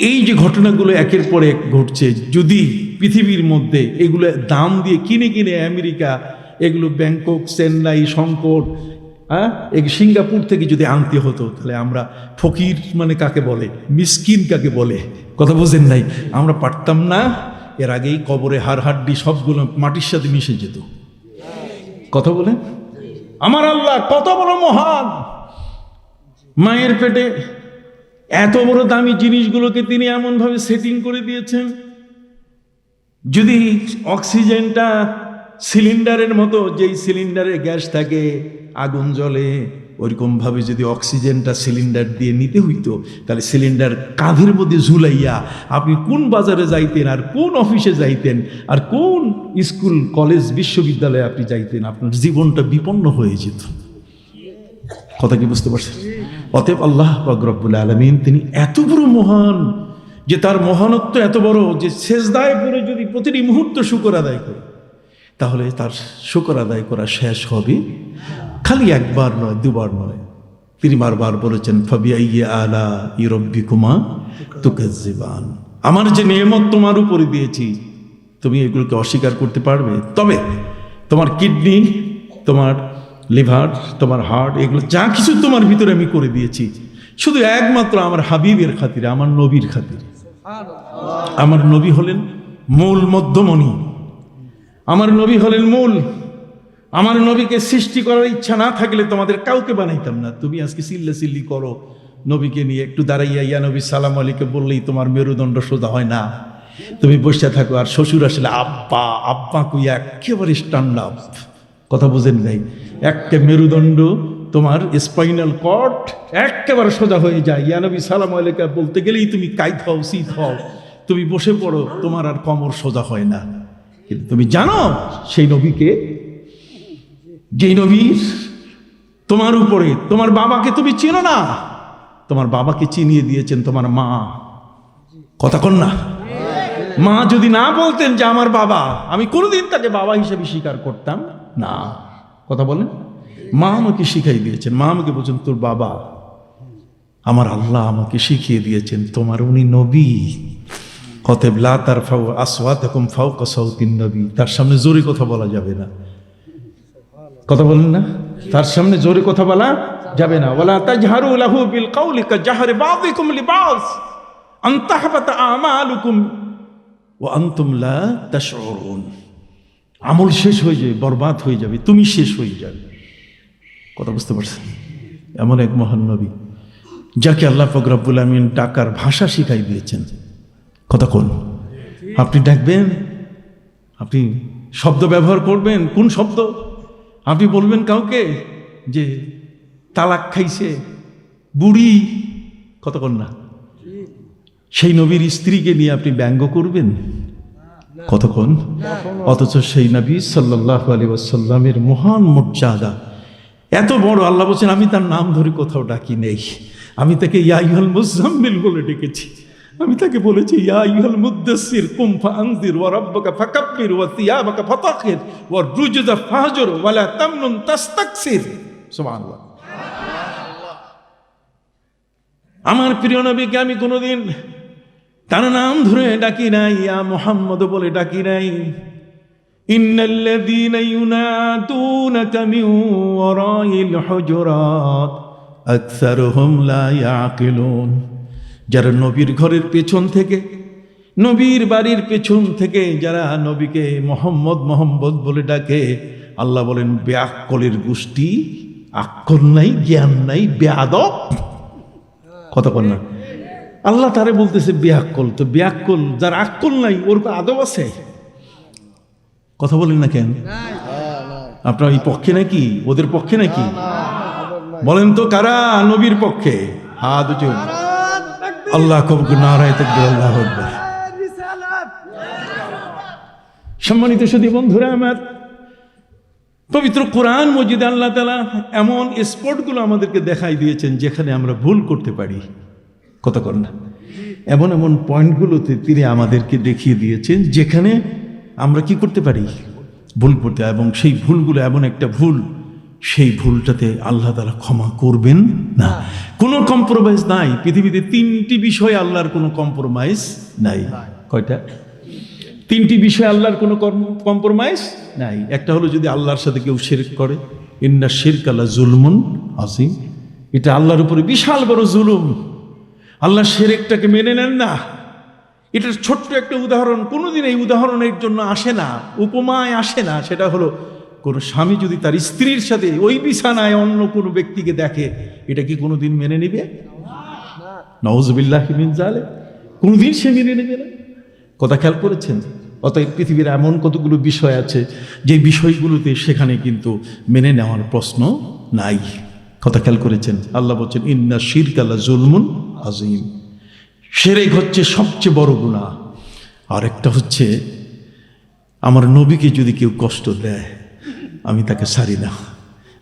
এই যে ঘটনাগুলো একের পর এক ঘটছে, যদি পৃথিবীর মধ্যে এগুলো দাম দিয়ে কিনে কিনে আমেরিকা, এগুলো ব্যাংকক, চেন্নাই, শঙ্কর, সিঙ্গাপুর থেকে যদি আনতে হতো, তাহলে আমরা ফকির মানে কাকে বলে, মিসকিন কাকে বলে, কথা বোঝেন নাই? আমরা পারতাম না। এর আগেই কবরে হাড় হাড্ডি সবগুলো মাটির সাথে মিশে যেত, কথা বলে। আমার আল্লাহ কত বড় মহান! মায়ের পেটে এত বড় দামি জিনিসগুলোকে তিনি এমনভাবে সেটিং করে দিয়েছেন, যদি অক্সিজেনটা সিলিন্ডারের মতো, যেই সিলিন্ডারে গ্যাস থাকে আগুন জ্বলে, ওইরকমভাবে যদি অক্সিজেনটা সিলিন্ডার দিয়ে নিতে হইতো, তাহলে সিলিন্ডার কাঁধের মধ্যে ঝুলাইয়া আপনি কোন বাজারে যাইতেন, আর কোন অফিসে যাইতেন, আর কোন স্কুল কলেজ বিশ্ববিদ্যালয়ে আপনি যাইতেন, আপনার জীবনটা বিপন্ন হয়ে যেত, কথা কি বুঝতে পারছেন? অতএব আল্লাহ পাক রব্বুল আলামিন তিনি এত বড় মহান, যে তার মহানত্ব এত বড় যে সেজদায় পড়ে যদি প্রতিটি মুহূর্ত শুকর আদায় করে, তাহলে তার শুকর আদায় করা শেষ হবে। খালি একবার নয়, দুবার নয়, তিনি বারবার বলেছেন, ফাবিআইয়ি আলাই রাব্বিকুমা তুকাজ্জিবান, আমার যে নেয়ামত তোমার উপরে দিয়েছি তুমি এগুলোকে অস্বীকার করতে পারবে? তবে তোমার কিডনি, তোমার লিভার, তোমার হার্ট, এগুলো যা কিছু তোমার ভিতরে আমি করে দিয়েছি, শুধু একমাত্র আমার হাবিবের খাতিরে, আমার নবীর খাতিরে। আমার নবী হলেন মূল মধ্যমণি, আমার নবী হলেন মূল। আমার নবীকে সৃষ্টি করার ইচ্ছা না থাকলে তোমাদের কাউকে বানাইতাম না। তুমি আজকে চিল্লি করো নবীকে নিয়ে, একটু দাঁড়াইয়া ইয়া নবী সালাম আলাইকে বললেই তোমার মেরুদণ্ড সোজা হয় না, তুমি বসে থাকো। আর শ্বশুর আসলে আব্বা আব্বা কইয়া একেবারে স্ট্যান্ড আপ, কথা বুঝেন নাই, একে মেরুদণ্ড তোমার স্পাইনাল কর্ড একেবারে সোজা হয়ে যায়। ইয়া নবী সালাম আলাইকা বলতে গেলেই তুমি কাইত হও, শীত হও, তুমি বসে পড়ো, তোমার আর কোমর সোজা হয় না। কিন্তু তুমি জানো সেই নবীকে, যেই নবীর তোমার উপরে, তোমার বাবাকে তুমি চিনো না, তোমার বাবাকে চিনিয়ে দিয়েছেন তোমার মা। কথা কন না? মা যদি না বলতেন যে আমার বাবা, আমি কোনোদিন তাকে বাবা হিসেবে স্বীকার করতাম না। কথা বলেন? মা আমাকে শিখাই দিয়েছেন, মা আমাকে বলছেন তোর বাবা, আমার আল্লাহ আমাকে শিখিয়ে দিয়েছেন তোমার উনি নবী। অতএব লা তারফাউ আসওয়াতাকুম ফাওকা সাওতিন নবী, তার সামনে জোরে কথা বলা যাবে না। কথা বলেন না? তার সামনে জোরে কথা বলা যাবে না। ওয়ালা তাজহারু লাহু বিল কাওলি কাজহারি বাযিকুম লিবাস আন তাহবাতা আমালুকুম ওয়া আনতুম লা তাশউরুন। আমল শেষ হয়ে যাবে, বরবাদ হয়ে যাবে, তুমি শেষ হয়ে যাবে। কথা বুঝতে পারছেন? এমন এক মহান নবী যাকে আল্লাহ পাক রব্বুল আমিন ডাকার ভাষা শিখাই দিয়েছেন। কথা কোন? আপনি ডাকবেন, আপনি শব্দ ব্যবহার করবেন, কোন শব্দ? আপনি বলবেন কাউকে যে তালাক খাইছে বুড়ি, কতক্ষণ না? সেই নবীর স্ত্রীকে নিয়ে আপনি ব্যঙ্গ করবেন কতক্ষণ? অথচ সেই নবী সাল্লাল্লাহু আলাইহি ওয়াসাল্লামের মহান মর্যাদা এত বড়, আল্লাহ বলছেন আমি তার নাম ধরে কোথাও ডাকি নেই, আমি তাকে ইয়া আইয়ুহাল মুযাম্মিল বলে ডেকেছি। আমি তাকে বলেছি ইয়া আইয়ুহাল মুদ্দাসসির কুম ফাআনজির ওয়া রাব্বাকা ফাকাব্বির ওয়া সিয়াবাকা ফাতাহির ওয়া রুজজা ফাহজুর ওয়া লা তামনুন তাস্তাকসির। সুবহানাল্লাহ। আমার প্রিয় নবীকে আমি কোনোদিন তার নাম ধরে ডাকি নাই, ইয়া মুহাম্মদ বলে ডাকি নাই। ইন্নাল্লাযীনা ইউনাদুনাকা মিন ওয়ারাইল হুজুরাত আকসারুহুম লা ইয়াকিলুন। যারা নবীর ঘরের পেছন থেকে, নবীর বাড়ির পেছন থেকে যারা নবীকে মোহাম্মদ মোহাম্মদ বলে ডাকে, আল্লাহ বলেন বেআক্কলের গোষ্ঠী, আক্কল নাই, জ্ঞান নাই, বেয়াদব। কথা বল না? আল্লাহ তারে বলতেছে বেআক্কল। তো বেআক্কল যার আক্কল নাই ওর আদব আছে? কথা বলেন না কেন? আপনার এই পক্ষে নাকি, ওদের পক্ষে নাকি? বলেন তো কারা নবীর পক্ষে? হাত উঁচু। আল্লাহ কবুল, নারায়ে তাকবীর, আল্লাহু আকবার। সম্মানিত সুধী বন্ধুরা আমার, পবিত্র কোরআন মজিদে আল্লাহ তাআলা এমন স্পটগুলো আমাদেরকে দেখাই দিয়েছেন যেখানে আমরা ভুল করতে পারি। কথা কর না? এমন এমন পয়েন্টগুলোতে তিনি আমাদেরকে দেখিয়ে দিয়েছেন যেখানে আমরা কি করতে পারি? ভুল করতে। এবং সেই ভুলগুলো এমন একটা ভুল, সেই ভুলটাতে আল্লাহ তাআলা ক্ষমা করবেন না। কোনো কম্প্রোমাইজ নাই পৃথিবীতে। তিনটি বিষয়ে আল্লাহর কোনো কম্প্রোমাইজ নাই। কয়টা? তিনটি বিষয়ে আল্লাহর কোনো কম্প্রোমাইজ নাই। একটা হলো যদি আল্লাহর সাথে কেউ শিরক করে, ইন্না শিরকা লা যুলমুন আযীম, এটা আল্লাহর উপরে বিশাল বড় জুলুম। আল্লাহ শিরকটাকে মেনে নেন না। এটার ছোট্ট একটা উদাহরণ, কোনোদিন এই উদাহরণের জন্য আসে না, উপমায় আসে না। সেটা হলো কোনো স্বামী যদি তার স্ত্রীর সাথে ওই বিছানায় অন্য কোনো ব্যক্তিকে দেখে, এটা কি কোনোদিন মেনে নেবে? নাউযুবিল্লাহি মিন যালিক। কোনোদিন সে মেনে নেবে না। কথা খেয়াল করেছেন? অতএব পৃথিবীর এমন কতগুলো বিষয় আছে যে বিষয়গুলোতে সেখানে কিন্তু মেনে নেওয়ার প্রশ্ন নাই। কথা খেয়াল করেছেন? আল্লাহ বলছেন ইন্না শিরকা লা যুলমুন আযীম। শিরক হচ্ছে সবচেয়ে বড় গুনাহ। আর একটা হচ্ছে আমার নবীকে যদি কেউ কষ্ট দেয়, আমি তাকে ছাড়ি না।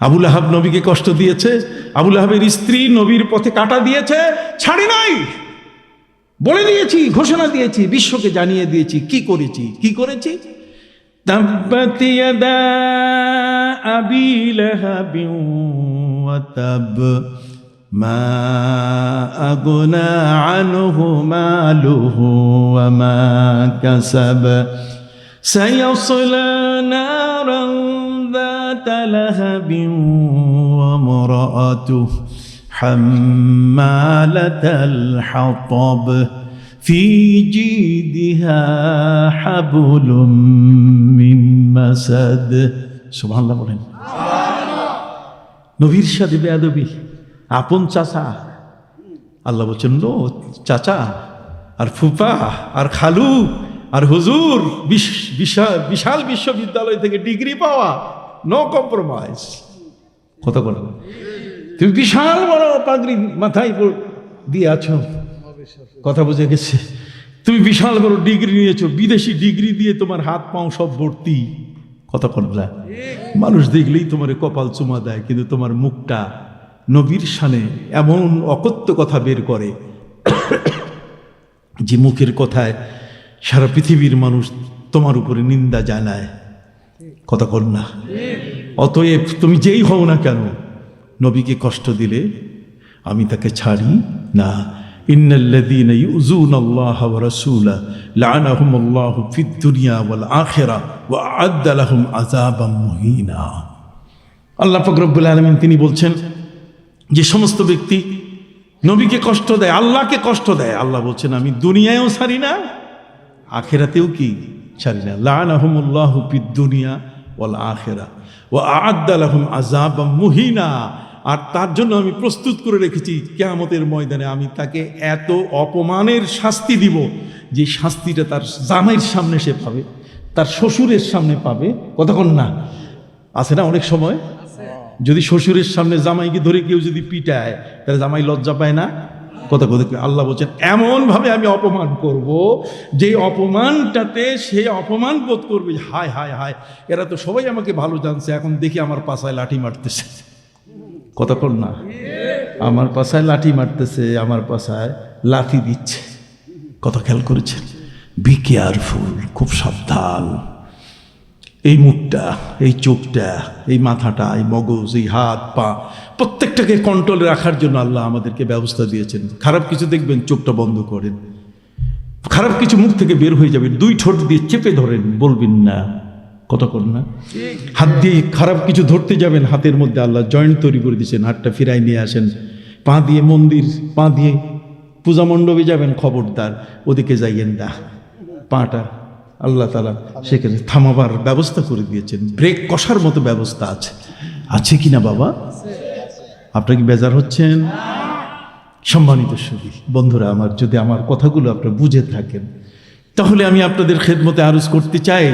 আবু লাহাব নবীকে কষ্ট দিয়েছে, আবু লাহাবের স্ত্রী নবীর পথে কাঁটা দিয়েছে, ছাড়ি নাই। বলে দিয়েছি, ঘোষণা দিয়েছি, বিশ্বকে জানিয়ে দিয়েছি কি করেছি, কি করেছি। তাব্বাত ইয়াদা আবি লাহাবিন ওয়া তাব মা আগনা আনহু মালুহু ওয়া মা কাসাব সায়াসলা নারান যাতা লাহাবিন ওয়া ইমরাআতুহু حمالة الحطب ফি জিদিহা হাবলুম মিন মাসাদ। সুবহানাল্লাহ বলেন। নবীর সাথে বেয়াদবি, আপন চাচা, আল্লাহ বলছেন নো, চাচা আর ফুফা আর খালু আর হুজুর, বিশাল বিশ্ববিদ্যালয় থেকে ডিগ্রি পাওয়া, নো কম্প্রোমাইজ। কথা বলো, তুমি বিশাল বড় পাগড়ি মাথায় দিয়ে আছো, কথা বুঝে গেছে। তুমি বিশাল বড় ডিগ্রি নিয়েছো, বিদেশি ডিগ্রি দিয়ে তোমার হাত পাও সব ভর্তি, কথা বললা। মানুষ দেখলেই তোমার কপাল চুমা দেয়, কিন্তু তোমার মুখটা নবীর শানে এমন অকথ্য কথা বের করে যে মুখের কথায় সারা পৃথিবীর মানুষ তোমার উপরে নিন্দা জানায়, কথা বল না। অতএব তুমি যেই হও না কেন, নবীকে কষ্ট দিলে আমি তাকে ছাড়ি না। ইন্নাল্লাযীনা ইউযুনাল্লাহা ওয়া রাসূলা লা'নাহুমুল্লাহু ফিদ দুনিয়া ওয়াল আখিরাহ ওয়া আ'আদ্দা লাহুম আযাবাম মুহিনা। আল্লাহ পাক রব্বুল আলামিন তিনি বলছেন, যে সমস্ত ব্যক্তি নবীকে কষ্ট দেয়, আল্লাহকে কষ্ট দেয়, আল্লাহ বলছেন আমি দুনিয়ায়ও ছাড়ি না, আখিরাতেও কি ছাড়ি না। লা'নাহুমুল্লাহু ফিদ দুনিয়া ওয়াল আখিরাহ ওয়া আ'আদ্দা লাহুম আযাবাম মুহিনা। আর তার জন্য আমি প্রস্তুত করে রেখেছি কিয়ামতের ময়দানে আমি তাকে এত অপমানের শাস্তি দিব, যে শাস্তিটা তার জামাইয়ের সামনে সে পাবে, তার শ্বশুরের সামনে পাবে, কতক্ষণ না আছে না অনেক সময়, যদি শ্বশুরের সামনে জামাইকে ধরে কেউ যদি পিটায়, তাহলে জামাই লজ্জা পায় না, কথা কথা। আল্লাহ বলছেন এমন ভাবে আমি অপমান করব, যে অপমানটাতে সে অপমান বোধ করবে, হায় হায় হায়, এরা তো সবাই আমাকে ভালো জানছে, এখন দেখি আমার পাছায় লাঠি মারতেছে, কথা বল না, আমার পাছায় লাঠি মারতেছে, আমার পাছায় লাঠি দিচ্ছে, কথা খেয়াল করেছেন। বি কেয়ারফুল, খুব সাবধান। এই মুখটা, এই চোখটা, এই মাথাটা, এই মগজ, এই হাত পা, প্রত্যেকটাকে কন্ট্রোলে রাখার জন্য আল্লাহ আমাদেরকে ব্যবস্থা দিয়েছেন। খারাপ কিছু দেখবেন চোখটা বন্ধ করেন, খারাপ কিছু মুখ থেকে বের হয়ে যাবে, দুই ঠোঁট দিয়ে চেপে ধরেন, বলবেন না, কথা কর না। হাত দিয়ে খারাপ কিছু ধরতে যাবেন, হাতের মধ্যে আল্লাহ জয়েন্ট তৈরি করে দিয়েছেন, হাতটা ফিরাই নিয়ে আসেন। পা দিয়ে মন্দির, পা দিয়ে পূজা মণ্ডপে যাবেন, খবরদার ওদিকে যাইয়েন না, পাটা আল্লাহ তাআলা সেখানে থামাবার ব্যবস্থা করে দিয়েছেন, ব্রেক কষার মতো ব্যবস্থা আছে, আছে কিনা বাবা? আপনারা কি বেজার হচ্ছেন? সম্মানিত সুধী বন্ধুরা আমার, যদি আমার কথাগুলো আপনারা বুঝে থাকেন, তাহলে আমি আপনাদের খেদমতে আরজ করতে চাই,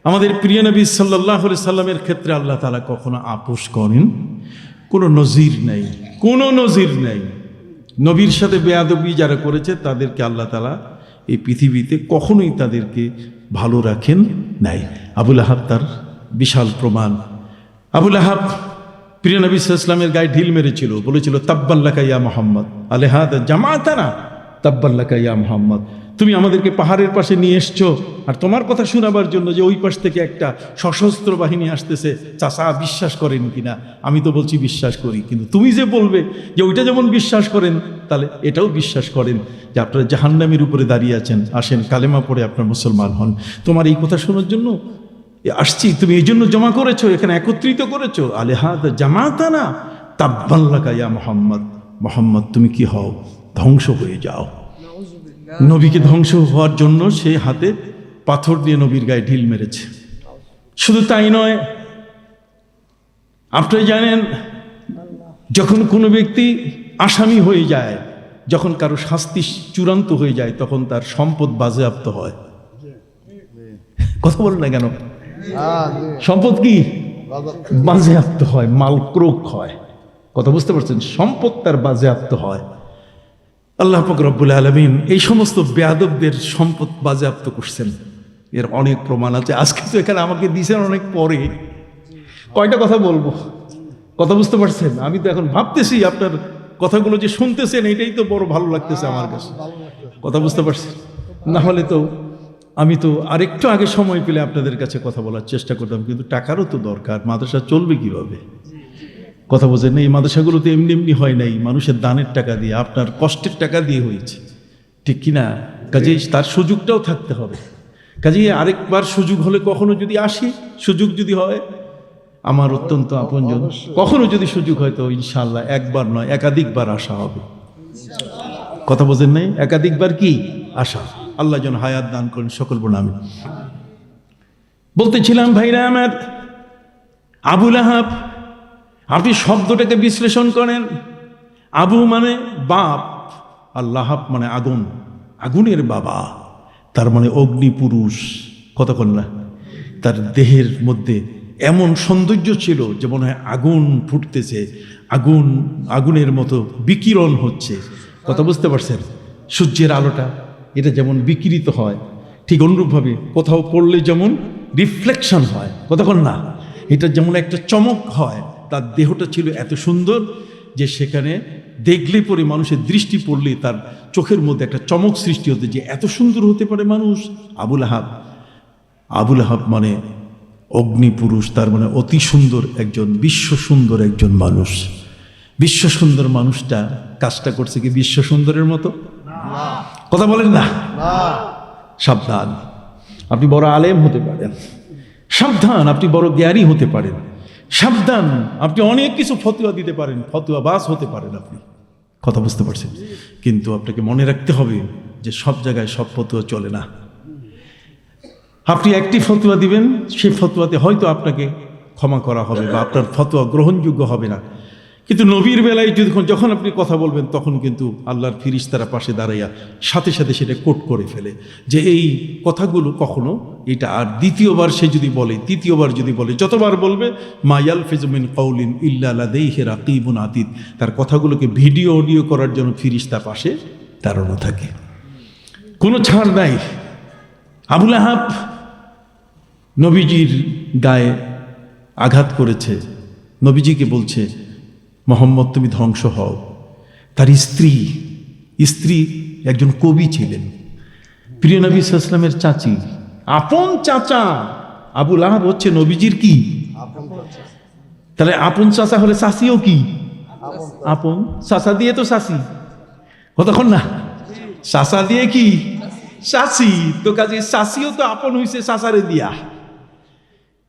আমাদের প্রিয় নবী সাল্লাল্লাহু আলাইহি সাল্লামের ক্ষেত্রে আল্লাহ তাআলা কখনো আপোষ করেন, কোনো নজির নাই, কোনো নজির নাই। নবীর সাথে বেয়াদবি যারা করেছে তাদেরকে আল্লাহ তাআলা এই পৃথিবীতে কখনোই তাদেরকে ভালো রাখেন নাই। আবুল আহাব তার বিশাল প্রমাণ। আবুল আহাব প্রিয় নবী সাল্লাল্লাহু আলাইহি ওয়াসাল্লামের গায়ে ঢিল মেরেছিল, বলেছিল তাব্বাল্লাকা ইয়া মুহাম্মদ আলাইহাদা জামাতানা, তাব্বাল্লাকা ইয়া মুহাম্মদ, তুমি আমাদেরকে পাহাড়ের পাশে নিয়ে এসছো আর তোমার কথা শোনাবার জন্য যে ওই পাশ থেকে একটা সশস্ত্র বাহিনী আসতেছে, চাচা বিশ্বাস করেন কিনা? আমি তো বলছি বিশ্বাস করি, কিন্তু তুমি যে বলবে যে ওইটা যেমন বিশ্বাস করেন, তাহলে এটাও বিশ্বাস করেন যে আপনারা জাহান্নামের উপরে দাঁড়িয়ে আছেন, আসেন কালেমা পড়ে আপনার মুসলমান হন। তোমার এই কথা শোনার জন্য আসছি, তুমি এই জন্য জমা করেছো, এখানে একত্রিত করেছো, আলেহাদা জামাতানা তাব্বাল্লাকা ইয়া মুহাম্মদ, মুহাম্মদ তুমি কি হও? ধ্বংস হয়ে যাও। নবীকে ধ্বংস হওয়ার জন্য সে হাতে পাথর দিয়ে নবীর গায়ে ঢিল মেরেছে। শুধু তাই নয়, আপনারা জানেন যখন কোনো ব্যক্তি আসামি হয়ে যায়, যখন কারো শাস্তি চূড়ান্ত হয়ে যায়, তখন তার সম্পদ বাজেয়াপ্ত হয়। কথা বলেন না কেন? সম্পদ কি বাজেয়াপ্ত হয়, মালক্রোক হয়, কথা বুঝতে পারছেন? সম্পদ তার বাজেয়াপ্ত হয়। আল্লাহ পাক রব্বুল আলামিন এই সমস্ত বেয়াদবদের সম্পদ বাজেয়াপ্ত করছেন, এর অনেক প্রমাণ আছে। আজকে তো এখানে আমাকে দিয়েছেন অনেক পরে, কয়টা কথা বলবো, কথা বুঝতে পারছেন? আমি তো এখন ভাবতেছি আপনার কথাগুলো যে শুনতেছেন, এটাই তো বড় ভালো লাগতেছে আমার কাছে, কথা বুঝতে পারছেন? না হলে তো আমি তো আরেকটু আগে সময় পেলে আপনাদের কাছে কথা বলার চেষ্টা করতাম, কিন্তু টাকারও তো দরকার, মাদ্রাসা চলবে কিভাবে? কথা বোঝেন না? এই মাদ্রাসাগুলো তো এমনি এমনি হয় নাই, মানুষের দানের টাকা দিয়ে, আপনার কষ্টের টাকা দিয়ে হয়েছে, ঠিক কিনা? কাজেই তার সুযোগটাও থাকতে হবে। কাজেই আরেকবার সুযোগ হলে, কখনো যদি আসি, সুযোগ যদি হয়, আমার অত্যন্ত আপনজন, কখনো যদি সুযোগ হয় তো ইনশাআল্লাহ একবার নয় একাধিকবার আসা হবে। কথা বোঝেন নাই? একাধিকবার কি আসা। আল্লাহ যেন হায়াত দান করেন, সকল বলুন আমিন। বলতেছিলাম ভাইরা আমার, আবু লাহাব, আপনি শব্দটাকে বিশ্লেষণ করেন। আবু মানে বাপ, আর লাহাব মানে আগুন, আগুনের বাবা, তার মানে অগ্নি পুরুষ। কথা বল না? তার দেহের মধ্যে এমন সৌন্দর্য ছিল যে মনে হয় আগুন ফুটতেছে, আগুনের মতো বিকিরণ হচ্ছে। কথা বুঝতে পারছেন? সূর্যের আলোটা এটা যেমন বিকিরিত হয়, ঠিক অনুরূপভাবে কোথাও পড়লে যেমন রিফ্লেকশন হয়। কথা বল না? এটা যেমন একটা চমক হয়। তার দেহটা ছিল এত সুন্দর যে সেখানে দেখলে পরে মানুষের দৃষ্টি পড়লে তার চোখের মধ্যে একটা চমক সৃষ্টি হতে, যে এত সুন্দর হতে পারে মানুষ। আবু লাহাব মানে অগ্নি পুরুষ, তার মানে অতি সুন্দর একজন, বিশ্ব সুন্দর একজন মানুষ। বিশ্ব সুন্দর মানুষটা কাজটা করছে কি বিশ্ব সুন্দরের মতো? কথা বলেন না? সাবধান, আপনি বড় আলেম হতে পারেন, সাবধান আপনি বড় জ্ঞানী হতে পারেন, সাবধান আপনি অনেক কিছু ফতোয়া দিতে পারেন, ফতোয়াবাজ হতে পারেন আপনি। কথা বুঝতে পারছেন? কিন্তু আপনাকে মনে রাখতে হবে যে সব জায়গায় সব ফতোয়া চলে না। আপনি একটি ফতোয়া দিবেন, সেই ফতোয়াতে হয়তো আপনাকে ক্ষমা করা হবে বা আপনার ফতোয়া গ্রহণযোগ্য হবে না। কিন্তু নবীর বেলায় যখন আপনি কথা বলবেন, তখন কিন্তু আল্লাহর ফিরিস্তারা পাশে দাঁড়াইয়া সাথে সাথে সেটা কোট করে ফেলে যে এই কথাগুলো কখনো এটা আর দ্বিতীয়বার সে যদি বলে, তৃতীয়বার যদি বলে, যতবার বলবে, মা ইয়ালফিযু মিন কাউলিন ইল্লা লাদাইহি রাকিবুন আতীদ, তার কথাগুলোকে ভিডিও অডিও করার জন্য ফিরিস্তা পাশে দাঁড়ানো থাকে, কোনো ছাড় নাই। আবু লাহাব নবীজির গায়ে আঘাত করেছে, নবীজিকে বলছে, মোহাম্মদ তুমি ধ্বংস হও। তার স্ত্রী একজন কবি ছিলেন, প্রিয় নবী সাল্লাল্লাহু আলাইহি ওয়াসাল্লামের চাচি, আপন চাচা। আবু লাহাব হচ্ছে নবীজির কি তাহলে আপন চাচা হলে চাচিও কি আপন। চাচা দিয়ে তো চাচি, কতক্ষণ না? চাচা দিয়ে কি চাচি, তো কাজে চাচিও তো আপন হইছে চাচারে দিয়া।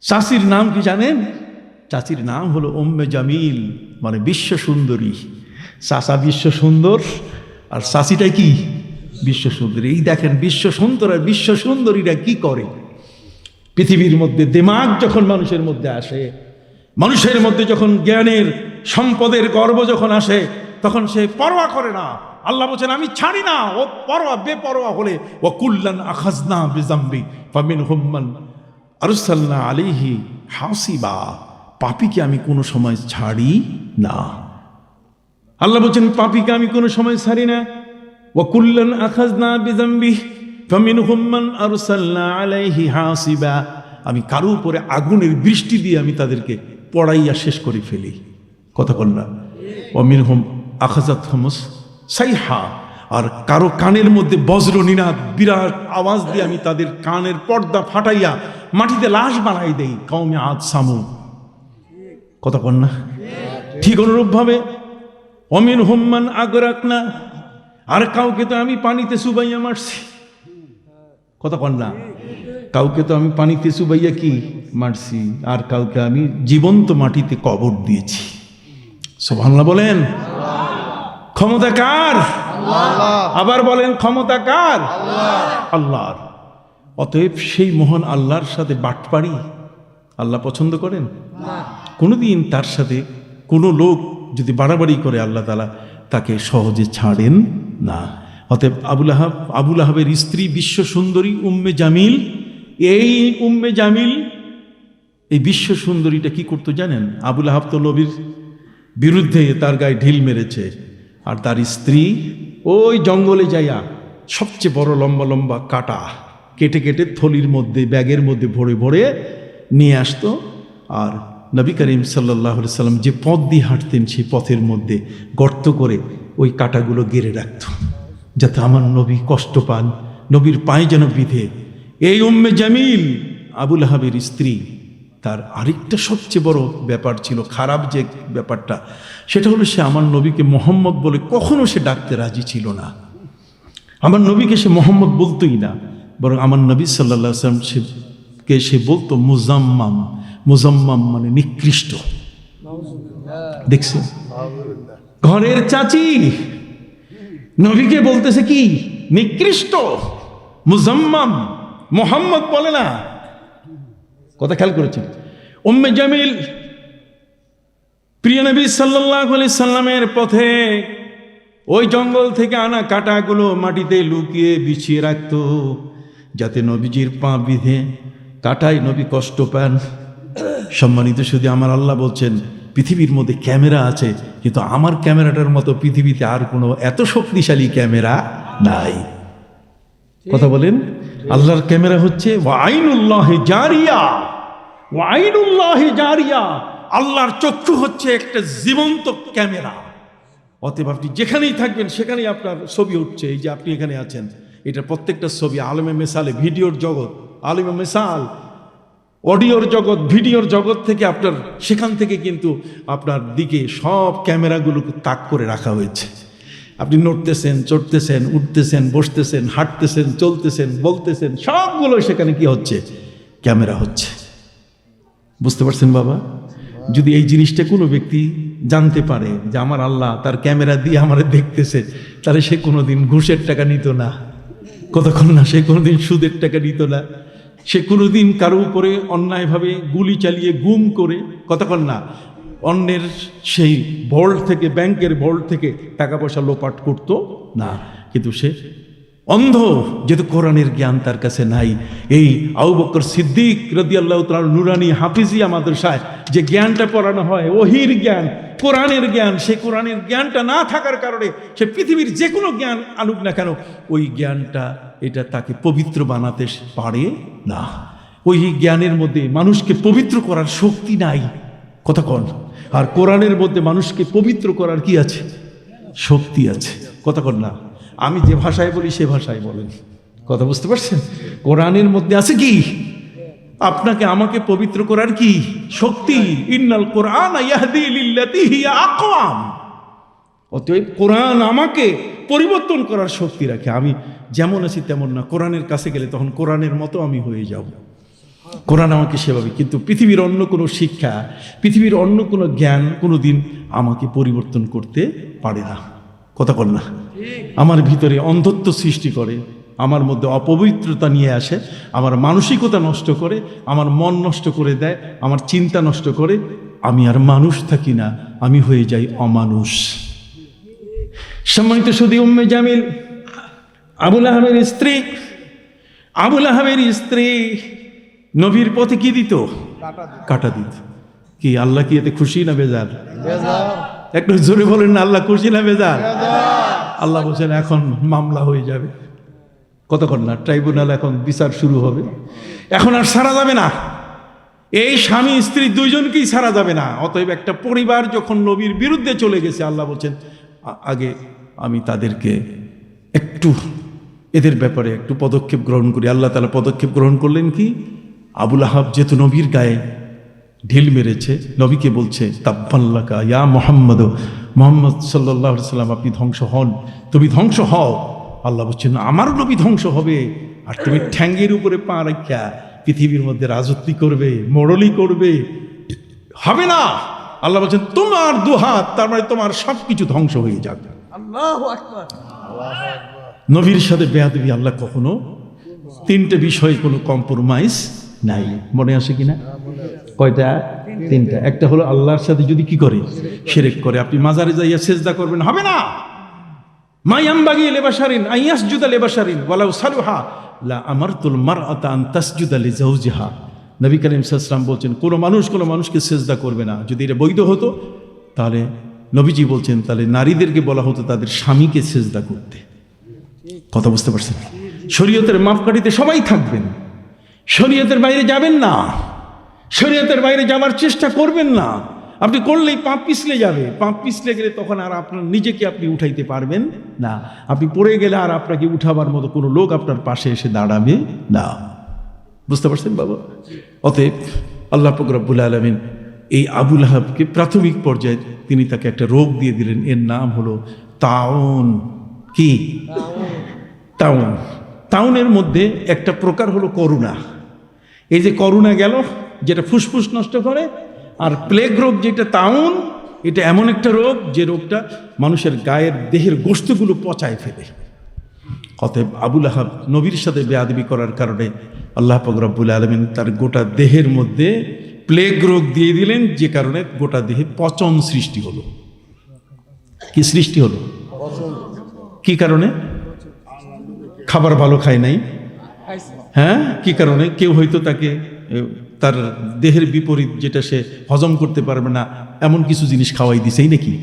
চাচির নাম কি জানেন? চাচির নাম হলো উম্মে জামিল, মানে বিশ্ব সুন্দরী। চাচা বিশ্ব সুন্দর আর চাচিটা কি বিশ্ব সুন্দরী। এই দেখেন বিশ্ব সুন্দর আর বিশ্ব সুন্দরীরা কি করে। পৃথিবীর মধ্যে দিমাগ যখন মানুষের মধ্যে আসে, মানুষের মধ্যে যখন জ্ঞানের সম্পদের গর্ব যখন আসে, তখন সে পরোয়া করে না। আল্লাহ বলছেন আমি ছাড়ি না। ও বেপরোয়া হলে ও কুল্লান আখাজনা বিজাম্বি ফামিনহুম মান আরসালনা আলাইহি হাসিবা, পাপীকে আমি কোনো সময় ছাড়ি না। আল্লাহ বলছেন পাপীকে আমি কোনো সময় ছাড়ি না। ওয়া কুল্লান আখাযনা বিযামবি ফামিনহুম মান আরসালনা আলাইহি হাসিবা, আমি কারো উপরে আগুনের বৃষ্টি দিয়ে আমি তাদেরকে পড়াইয়া শেষ করে ফেলি। কথা বল না? ওয়া মিনহুম আখাযাতহুমুস সাইহা, আর কারো কানের মধ্যে বজ্র নিনাদ বিরাট আওয়াজ দিয়ে আমি তাদের কানের পর্দা ফাটাইয়া মাটিতে লাশ বানাই দেই। কওমে আদ সামুদ। কথা বল না? ঠিক অনুরূপ ভাবে অমিন হুম্মান আগরাকনা, আর কাউকে তো আমি পানিতে চুবাইয়া মারছি। কথা বল না? কাউকে তো আমি পানিতে চুবাইয়া কি মারছি, আর কাউকে আমি জীবন্ত মাটিতে কবর দিয়েছি। সুবহানাল্লাহ বলেন। ক্ষমতা কার? আবার বলেন ক্ষমতা কার? আল্লাহর। অতএব সেই মহান আল্লাহর সাথে বাটপারি আল্লাহ পছন্দ করেন? কোনোদিন তার সাথে কোনো লোক যদি বাড়াবাড়ি করে আল্লাহ তাআলা তাকে সহজে ছাড়েন না। অতএব আবু লাহাবের স্ত্রী বিশ্ব সুন্দরী উম্মে জামিল, এই উম্মে জামিল এই বিশ্ব সুন্দরীটা কি করতো জানেন? আবু লাহাব তো নবীর বিরুদ্ধে তার গায়ে ঢিল মেরেছে, আর তার স্ত্রী ওই জঙ্গলে যাইয়া সবচেয়ে বড় লম্বা লম্বা কাটা কেটে কেটে থলির মধ্যে ব্যাগের মধ্যে ভরে ভরে নিয়ে আসতো। আর নবী করিম সাল্লাল্লাহু আলাইহি সাল্লাম যে পথ দিয়ে হাঁটতেন সেই পথের মধ্যে গর্ত করে ওই কাটাগুলো গেড়ে রাখত, যাতে আমার নবী কষ্ট পান, নবীর পায়ে যেন বিধে। এই উম্মে জামিল আবু লাহাবের স্ত্রী, তার আরেকটা সবচেয়ে বড় ব্যাপার ছিল, খারাপ যে ব্যাপারটা, সেটা হলো সে আমার নবীকে মোহাম্মদ বলে কখনো সে ডাকতে রাজি ছিল না। আমার নবীকে সে মোহাম্মদ বলতোই না, বরং আমার নবী সাল্লাল্লাহু আলাইহি ওয়াসাল্লাম সে বলতো মুজাম্মাম। মুজাম্মাম মানে নিকৃষ্ট। দেখছেন? ঘরের চাচি, নবীকে বলতেছে কি নিকৃষ্ট, মুজাম্মাম, মোহাম্মদ বলে না। কথা খেয়াল করেছেন? উম্মে জামিল প্রিয় নবী সাল্লাল্লাহু আলাইহি সাল্লামের পথে ওই জঙ্গল থেকে আনা কাঁটাগুলো মাটিতে লুকিয়ে বিছিয়ে রাখতো, যাতে নবীজির পা বিঁধে কাটায় নবী কষ্ট পান। সম্মানিত শুধু আমার আল্লাহ বলছেন, পৃথিবীর মধ্যে ক্যামেরা আছে, কিন্তু আমার ক্যামেরাটার মতো পৃথিবীতে আর কোনো এত শক্তিশালী ক্যামেরা নাই। কথা বলেন? আল্লাহর ক্যামেরা হচ্ছে ওয়াইনুল্লাহি জারিয়া, ওয়াইনুল্লাহি জারিয়া। আল্লাহর চক্ষু হচ্ছে একটা জীবন্ত ক্যামেরা। অতএব আপনি যেখানেই থাকবেন সেখানেই আপনার ছবি উঠছে। এই যে আপনি এখানে আছেন, এটা প্রত্যেকটা ছবি আলেমে মেসালে, ভিডিওর জগৎ, আলেমে মেসাল, অডিওর জগৎ, ভিডিওর জগৎ থেকে আপনার সেখান থেকে কিন্তু আপনার দিকে সব ক্যামেরাগুলো তাক করে রাখা হয়েছে। আপনি নড়তেছেন, চড়তেছেন, উঠতেছেন, বসতেছেন, হাঁটতেছেন, চলতেছেন, বলতেছেন, সবগুলো সেখানে কি হচ্ছে? ক্যামেরা হচ্ছে। বুঝতে পারছেন বাবা? যদি এই জিনিসটা কোনো ব্যক্তি জানতে পারে যে আমার আল্লাহ তার ক্যামেরা দিয়ে আমারে দেখতেছে, তাহলে সে কোনোদিন ঘুষের টাকা নিত না। কতক্ষণ না, সে কোনোদিন সুদের টাকা নিত না, সে কোনোদিন কারো উপরে অন্যায়ভাবে গুলি চালিয়ে গুম করে, কতক্ষণ না, অন্যের সেই ভল্ট থেকে, ব্যাংকের ভল্ট থেকে টাকা পয়সা লোপাট করতো না। কিন্তু সে অন্ধ, যেহেতু কোরআনের জ্ঞান তার কাছে নাই। এই আবু বকর সিদ্দিক রাদিয়াল্লাহু তাআলা নুরানি হাফিজিয়া মাদ্রাসায় যে জ্ঞানটা পড়ানো হয়, ওহির জ্ঞান, কোরআনের জ্ঞান, সেই কোরআনের জ্ঞানটা না থাকার কারণে সে পৃথিবীর যে কোনো জ্ঞান আনুক না কেন, ওই জ্ঞানটা এটা তাকে পবিত্র বানাতে পারে না। ওই জ্ঞানের মধ্যে মানুষকে পবিত্র করার শক্তি নাই। কথা কন? আর কোরআনের মধ্যে মানুষকে পবিত্র করার কি আছে? শক্তি আছে। কথা কন না? আমি যে ভাষায় বলি সে ভাষায় বলেন। কথা বুঝতে পারছেন? কোরআনের মধ্যে আছে কি? আপনাকে আমাকে পবিত্র করার কি শক্তি? ইন্নাল কোরআন ইয়াহদি লিল্লাতি হিয়া আকওয়াম। অতএব কোরআন আমাকে পরিবর্তন করার শক্তি রাখে। আমি যেমন আছি তেমন না, কোরআনের কাছে গেলে তখন কোরআনের মতো আমি হয়ে যাব। কোরআন আমাকে সেভাবে, কিন্তু পৃথিবীর অন্য কোনো শিক্ষা, পৃথিবীর অন্য কোনো জ্ঞান কোনোদিন আমাকে পরিবর্তন করতে পারে না। কথা বল না? আমার ভিতরে অন্ধত্ব সৃষ্টি করে, আমার মধ্যে অপবিত্রতা নিয়ে আসে, আমার মানসিকতা নষ্ট করে, আমার মন নষ্ট করে দেয়, আমার চিন্তা নষ্ট করে। আমি আর মানুষ থাকি না, আমি হয়ে যাই অমানুষ। সম্মানিত শুধু উম্মে জামিল আবুল আহাবের স্ত্রী, আবুল আহাবের স্ত্রী নবীর পথে কি দিত? কাটা দিত। কি আল্লাহ কি এতে খুশি না বেজার? একটু জোরে বলেন না, আল্লাহ খুশি না বেজার? আল্লাহ বলছেন এখন মামলা হয়ে যাবে। কতক্ষণ না, ট্রাইব্যুনাল এখন বিচার শুরু হবে, এখন আর ছাড়া যাবে না। এই স্বামী স্ত্রী দুইজনকেই ছাড়া যাবে না। অতএব একটা পরিবার যখন নবীর বিরুদ্ধে চলে গেছে, আল্লাহ বলছেন আগে আমি তাদেরকে একটু, এদের ব্যাপারে একটু পদক্ষেপ গ্রহণ করি। আল্লাহ তাআলা পদক্ষেপ গ্রহণ করলেন কি? আবুল আহাব যেহেতু নবীর গায়ে ঢিল মেরেছে, নবীকে বলছে তাব্বাল্লাকা ইয়া মুহাম্মদ, মুহাম্মদ সাল্লাল্লাহু আলাইহি সাল্লাম আপনি ধ্বংস হন, তুমি ধ্বংস হও। আল্লাহ বলছেন আমার নবী ধ্বংস হবে, আর তুমি ঠ্যাঙ্গের উপরে পা রাখা পৃথিবীর মধ্যে রাজত্ব করবে, মোড়লি করবে, হবে না। আল্লাহ বলছেন তোমার দুহাত, তার মানে তোমার সবকিছু ধ্বংস হয়ে যাবে। আল্লাহু আকবার। নবীর সাথে বেয়াদবি আল্লাহ কখনো, তিনটে বিষয়ে কোনো কম্প্রোমাইজ নাই। মনে আসে কিনা? কয়টা? তিনটা। একটা হলো আল্লাহর সাথে যদি কি করে? শিরক করে। আপনি মাজারে যাইয়া সেজদা করবেন, হবে না। মা ইয়ামবাগি লিবাশারিন আন ইয়াসজুদা লিবাশারিন ওয়ালাউ সালুহা লা আমারতুল মারআতা আন তাসজুদা লিজাওজিহা। নবী করিম সাল্লাল্লাহু আলাইহি ওয়াসাল্লাম বলছেন কোনো মানুষ কোনো মানুষকে সেজদা করবে না। যদি এটা বৈধ হতো তাহলে নবীজি বলছেন তাহলে নারীদেরকে বলা হতো তাদের স্বামীকে সেজদা করতে। কথা বুঝতে পারছেন? শরীয়তের মাপকাঠিতে সবাই থাকবেন, শরীয়তের বাইরে যাবেন না, শরীয়তের বাইরে যাওয়ার চেষ্টা করবেন না। আপনি করলেই পাপ পিছলে যাবে। পাপ পিছলে গেলে তখন আর আপনার নিজেকে আপনি উঠাইতে পারবেন না। আপনি পড়ে গেলে আর আপনাকে উঠাবার মতো কোনো লোক আপনার পাশে এসে দাঁড়াবে না। বুঝতে পারছেন বাবা? অতএব আল্লাহ পাক রব্বুল আলামিন এই আবুল আহাবকে প্রাথমিক পর্যায়ে তিনি তাকে একটা রোগ দিয়ে দিলেন, এর নাম হলো তাউন। কি তাউন? তাউনের মধ্যে একটা প্রকার হলো করোনা। এই যে করোনা গেল, যেটা ফুসফুস নষ্ট করে, আর প্লেগ রোগ যেটা তাউন, এটা এমন একটা রোগ যে রোগটা মানুষের গায়ের দেহের গোশতগুলো পচায় ফেলে। অতএব আবুল আহাব নবীর সাথে বেয়াদবি করার কারণে আল্লাহ পাক রব্বুল আলামিন তার গোটা দেহের মধ্যে প্লেগ রোগ দিয়ে দিলেন, যে কারণে গোটা দেহে পচন সৃষ্টি হলো। কি সৃষ্টি হলো? কি কারণে? খাবার ভালো খায় নাই, হ্যাঁ, কি কারণে? কেউ হয়তো তাকে তার দেহের বিপরীত যেটা সে হজম করতে পারবে না এমন কিছু জিনিস খাওয়াই দিছেই নাকি?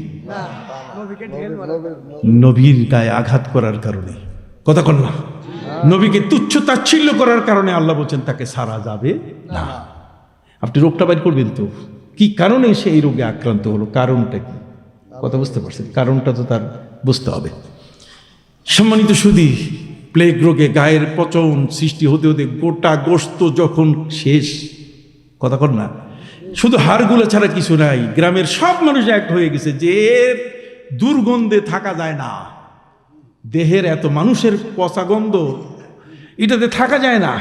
নবীর গায়ে আঘাত করার কারণে, কথা কন না, নবীকে তুচ্ছ তাচ্ছিল্য করার কারণে আল্লাহ বলছেন তাকে সারা যাবে না। আপনি রোগটা বাইর করবেন তো, কি কারণে সে এই রোগে আক্রান্ত হলো, কারণটা কি? কথা বুঝতে পারছেন? কারণটা তো তার বুঝতে হবে। সম্মানিত সুধী, প্লেগ রোগে গায়ের পচন সৃষ্টি হতে হতে গোটা গোশত যখন শেষ, কথা কর না, শুধু হাড়গুলো ছাড়া কিছু নাই, গ্রামের সব মানুষ এক হয়ে গেছে যে দুর্গন্ধে থাকা যায় না, দেহের এত মানুষের পচা গন্ধ, এটাতে থাকা যায় না।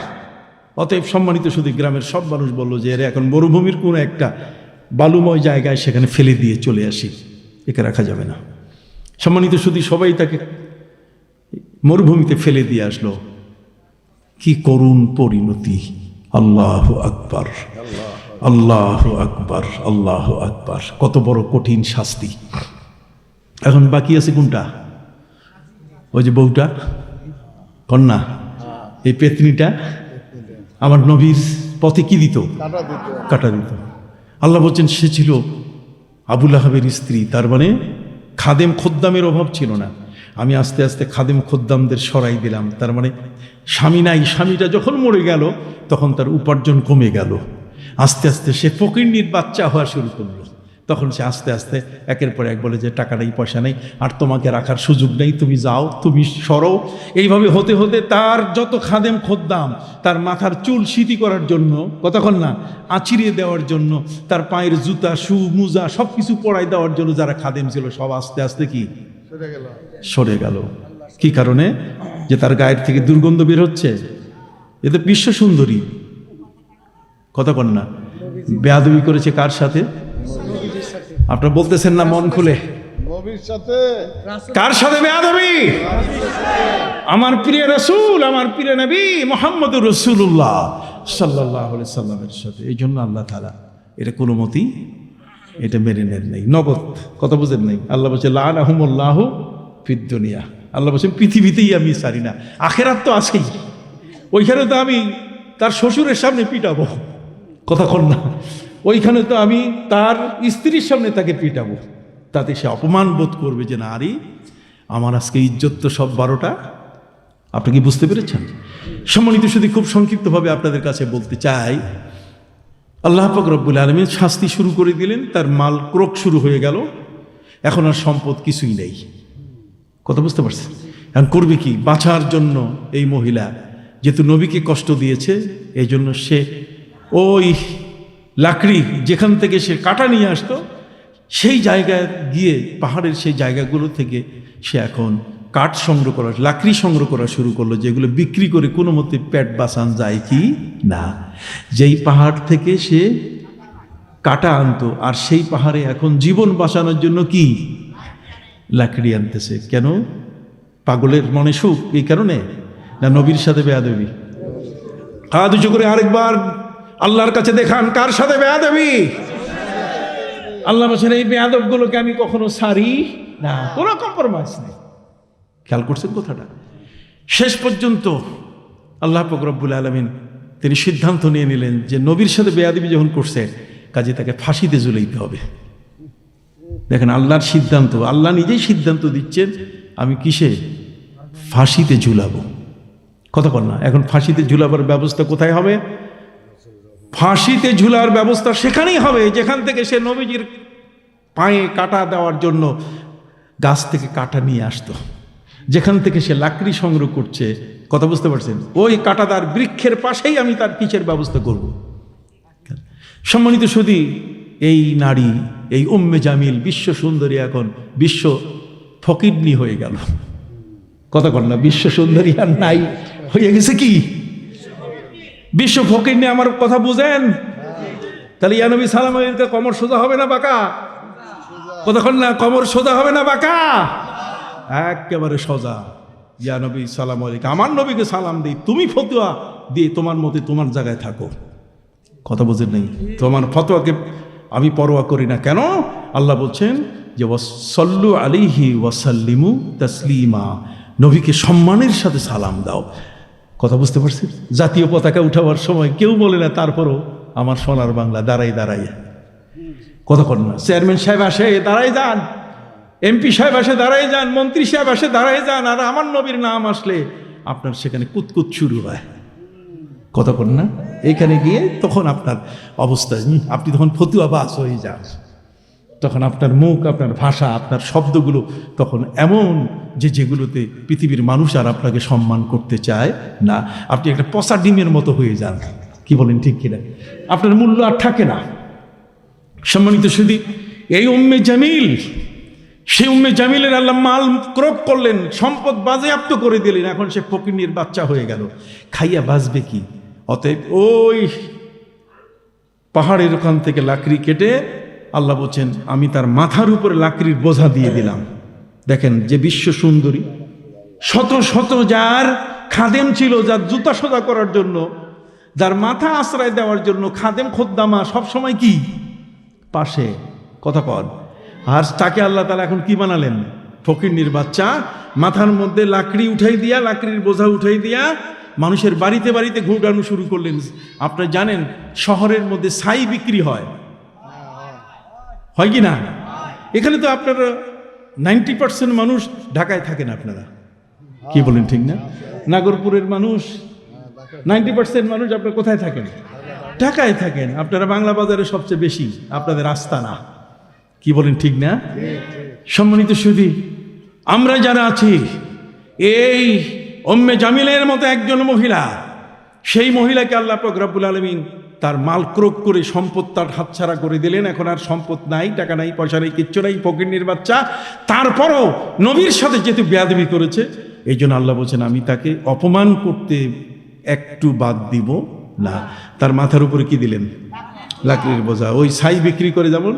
অতএব সম্মানিত সুধী, গ্রামের সব মানুষ বললো যে এর এখন মরুভূমির কোনো একটা বালুময় জায়গায় সেখানে ফেলে দিয়ে চলে আসি, একে রাখা যাবে না। সম্মানিত সুধী, সবাই তাকে মরুভূমিতে ফেলে দিয়ে আসলো। কি করুণ পরিণতি! আল্লাহু আকবার, আল্লাহু আকবার, আল্লাহু আকবার! কত বড় কঠিন শাস্তি। এখন বাকি আছে কোনটা? ওই যে বউটা, কন্যা, এই পেতনিটা আমার নবীর পথে কি দিত? কাটা দিত। আল্লাহ বলছেন সে ছিল আবুল আহাবের স্ত্রী, তার মানে খাদেম খোদ্দামের অভাব ছিল না। আমি আস্তে আস্তে খাদেম খোদ্দামদের সরাই দিলাম, তার মানে স্বামী নাই, স্বামীটা যখন মরে গেল তখন তার উপার্জন কমে গেল, আস্তে আস্তে সে ফকিন্নির বাচ্চা হওয়া শুরু করলো। তখন সে আস্তে আস্তে একের পর এক বলে যে টাকা নেই, পয়সা নেই, আর তোমাকে রাখার সুযোগ নেই, তুমি যাও, তুমি সরো। এইভাবে হতে হতে তার যত খাদেম খোদ্দাম, তার মাথার চুল সিতি করার জন্য, কতক্ষণ না, আঁচিড়িয়ে দেওয়ার জন্য, তার পায়ের জুতা, শু, মোজা সব কিছু পরাই দেওয়ার জন্য যারা খাদেম ছিল সব আস্তে আস্তে কি সরে গেল। কি কারণে? যে তার গায়ের থেকে দুর্গন্ধ বের হচ্ছে। এতে বিশ্ব সুন্দরী, কথা কন না, বেয়াদবি করেছে কার সাথে? আপনারা বলতেছেন না মন খুলে, নবীর সাথে। কার সাথে বেয়াদবি? আমার প্রিয় রাসূল, আমার প্রিয় নবী মুহাম্মদুর রাসূলুল্লাহ সাল্লাল্লাহু আলাইহি সাল্লামের সাথে। এই জন্য আল্লাহ তাআলা এটা কোনো মতেই এটা মেনে নেন নাই, নগদ, কথা বুঝেন নাই। আল্লাহ বলছে লাআনাহুমুল্লাহু ফিদ দুনিয়া, আল্লাহ বলছেন পৃথিবীতেই আমি ছাড়ি না, আখেরাত তো আছেই, ওইখানে তো আমি তার শ্বশুরের সামনে পিটাবো, কথা কন না, ওইখানে তো আমি তার স্ত্রীর সামনে তাকে পিটাবো, তাতে সে অপমান বোধ করবে যে না, আরে আমার আজকে ইজ্জত তো সব 12টা। আপনি কি বুঝতে পেরেছেন? সম্মানিত শুধু খুব সংক্ষিপ্তভাবে আপনাদের কাছে বলতে চাই, আল্লাহ পাক রব্বুল আলামিন শাস্তি শুরু করে দিলেন, তার মাল ক্রোক শুরু হয়ে গেল, এখন আর সম্পদ কিছুই নেই, কথা বুঝতে পারছেন? এখন করবে কি? বাঁচার জন্য এই মহিলা যেহেতু নবীকে কষ্ট দিয়েছে, এই জন্য সে ওই লাকড়ি যেখান থেকে সে কাটা নিয়ে আসতো সেই জায়গায় গিয়ে, পাহাড়ের সেই জায়গাগুলো থেকে সে এখন কাঠ সংগ্রহ করা, লাকড়ি সংগ্রহ করা শুরু করলো, যেগুলো বিক্রি করে কোনো মতে পেট বাঁচান যায় কি না। যেই পাহাড় থেকে সে কাটা আনতো, আর সেই পাহাড়ে এখন জীবন বাঁচানোর জন্য কি লাকড়ি আনতেছে। কেন? পাগলের মনে সুখ, এই কারণে না নবীর সাথে বেয়াদবি? হাত উঁচু করে আরেকবার আল্লাহর কাছে দেখান, কার সাথে বেয়াদবি? আল্লাহ বলছেন এই বেয়াদবগুলোকে আমি কখনো ছাড়ি না, কোনো কম্প্রোমাইজ নেই। খেয়াল করছেন কথাটা? শেষ পর্যন্ত আল্লাহ পাক রব্বুল আলামিন তিনি সিদ্ধান্ত নিয়ে নিলেন যে নবীর সাথে বেয়াদবি যখন করছে, কাজে তাকে ফাঁসিতে ঝুলাইতে হবে। দেখেন আল্লাহর সিদ্ধান্ত, আল্লাহ নিজেই সিদ্ধান্ত দিচ্ছেন আমি কিসে? ফাঁসিতে ঝুলাবো, কথা বল না। এখন ফাঁসিতে ঝুলাবার ব্যবস্থা কোথায় হবে? ফাঁসিতে ঝুলার ব্যবস্থা সেখানেই হবে যেখান থেকে সে নবীজির পায়ে কাটা দেওয়ার জন্য গাছ থেকে কাটা নিয়ে আসতো, যেখান থেকে সে লাকড়ি সংগ্রহ করছে, কথা বুঝতে পারছেন? ওই কাটাদার বৃক্ষের পাশেই আমি তার পিচের ব্যবস্থা করব। সম্মানিত সুধী, এই নারী, এই উম্মে জামিল বিশ্ব সুন্দরী এখন বিশ্ব ফকিরনি হয়ে গেল, কথা বল না, বিশ্ব সুন্দরী আর নাই, হয়ে গেছে কি বিশ্ব ফকিরনি। আমার কথা বুঝেন? তাহলে ইয়া নবী সালাম আলাইকা কমর সোজা হবে না বাঁকা? কতক্ষণ না কবর সোজা হবে না বাঁকা, একেবারে সোজা। ইয়া নবী সালাম আলাইকুম, আমার নবীকে সালাম দিই, তুমি ফতোয়া দিয়ে তোমার মতে তোমার জায়গায় থাকো। কথা বোঝেন নাই? তোমার ফতোয়াকে আমি পরোয়া করি না। কেন? আল্লাহ বলছেন যে ওয়াসাল্লু আলাইহি ওয়াসাল্লিমু তাসলিমা, নবীকে সম্মানের সাথে সালাম দাও। কথা বুঝতে পারছেন? জাতীয় পতাকা উঠাবার সময় কেউ বলে না, তারপরও আমার সোনার বাংলা দাঁড়াই দাঁড়াই। কতক্ষণ না চেয়ারম্যান সাহেব আসে দাঁড়াই যান, এমপি সাহেব আসে দাঁড়াই যান, মন্ত্রী সাহেব আসে দাঁড়াই যান, আর আমার নবীর নাম আসলে আপনার সেখানে কুতকুত শুরু হয়। কতক্ষণ না এখানে গিয়ে তখন আপনার অবস্থা, আপনি তখন ফতুয়াবাজ হয়ে যান। তখন আপনার মুখ, আপনার ভাষা, আপনার শব্দগুলো তখন এমন যে যেগুলোতে পৃথিবীর মানুষ আর আপনাকে সম্মান করতে চায় না। আপনি একটা পচা ডিমের মতো হয়ে যান। কি বলেন, ঠিক কিনা? আপনার মূল্য আর থাকে না। সম্মানিত সুদী, এই উম্মে জামিল, সেই উম্মে জামিলের আল্লাহ মাল ক্রোপ করলেন, সম্পদ বাজেয়াপ্ত করে দিলেন। এখন সে ফকিন্নির বাচ্চা হয়ে গেল, খাইয়া বাঁচবে কি? অতএব ওই পাহাড়ের ওখান থেকে লাকড়ি কেটে আল্লাহ বলছেন আমি তার মাথার উপরে লাকড়ির বোঝা দিয়ে দিলাম। দেখেন যে বিশ্ব সুন্দরী, শত শত যার খাদেম ছিল, যার জুতা সোজা করার জন্য, যার মাথা আশ্রয় দেওয়ার জন্য খাদেম খোদ্দামা সবসময় কি পাশে। কথা কন। আর তাকে আল্লাহ তাআলা এখন কি বানালেন? ফকিন্নির বাচ্চা, মাথার মধ্যে লাকড়ি উঠাই দিয়া, লাকড়ির বোঝা উঠাই দিয়া মানুষের বাড়িতে বাড়িতে ঘুরানো শুরু করলেন। আপনারা জানেন শহরের মধ্যে ছাই বিক্রি হয়, হয় কি না? এখানে তো আপনারা 90% মানুষ ঢাকায় থাকেন। আপনারা কি বলেন, ঠিক না? নাগরপুরের মানুষ 90% মানুষ আপনারা কোথায় থাকেন? ঢাকায় থাকেন। আপনারা বাংলা বাজারে সবচেয়ে বেশি, আপনাদের আস্তানা। কি বলেন, ঠিক না? সম্মানিত সুধী, আমরা যারা আছি, এই উম্মে জামিলের মতো একজন মহিলা, সেই মহিলাকে আল্লাহ পাক রব্বুল আলামিন তার মাল ক্রোক করে সম্পদ তার হাতছাড়া করে দিলেন। এখন আর সম্পদ নাই, টাকা নাই, পয়সা নেই, কিচ্ছু নাই, ফকিন্নির বাচ্চা। তারপরও নবীর সাথে যেহেতু বেয়াদবি করেছে, এই জন্য আল্লাহ বলছেন আমি তাকে অপমান করতে একটু বাদ দিব না। তার মাথার উপরে কি দিলেন? লাকড়ির বোঝা। ওই ছাই বিক্রি করে, যেমন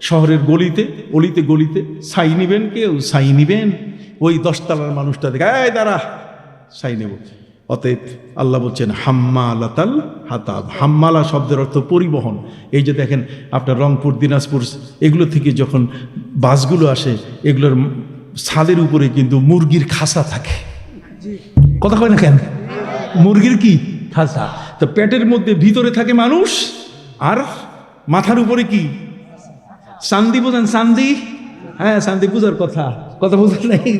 শহরের গলিতে অলিতে গলিতে ছাই নিবেন, কেউ ছাই নিবেন, ওই 10 তলার মানুষটা দেখে এই দাঁড়া ছাই নেব। অতএব আল্লাহ বলছেন হাম্মালাতাল হাতাব। হাম্মালা শব্দের অর্থ পরিবহন। এই যে দেখেন আপনার রংপুর, দিনাজপুর এগুলো থেকে যখন বাসগুলো আসে, এগুলোর ছাদের উপরে কিন্তু মুরগির খাসা থাকে। কথা কয় না কেন? মুরগির কি খাসা? তো পেটের মধ্যে ভিতরে থাকে মানুষ, আর মাথার উপরে কি চান্দি। বোঝেন চান্দি? হ্যাঁ, চান্দি পূজার কথা বোঝেন নাই?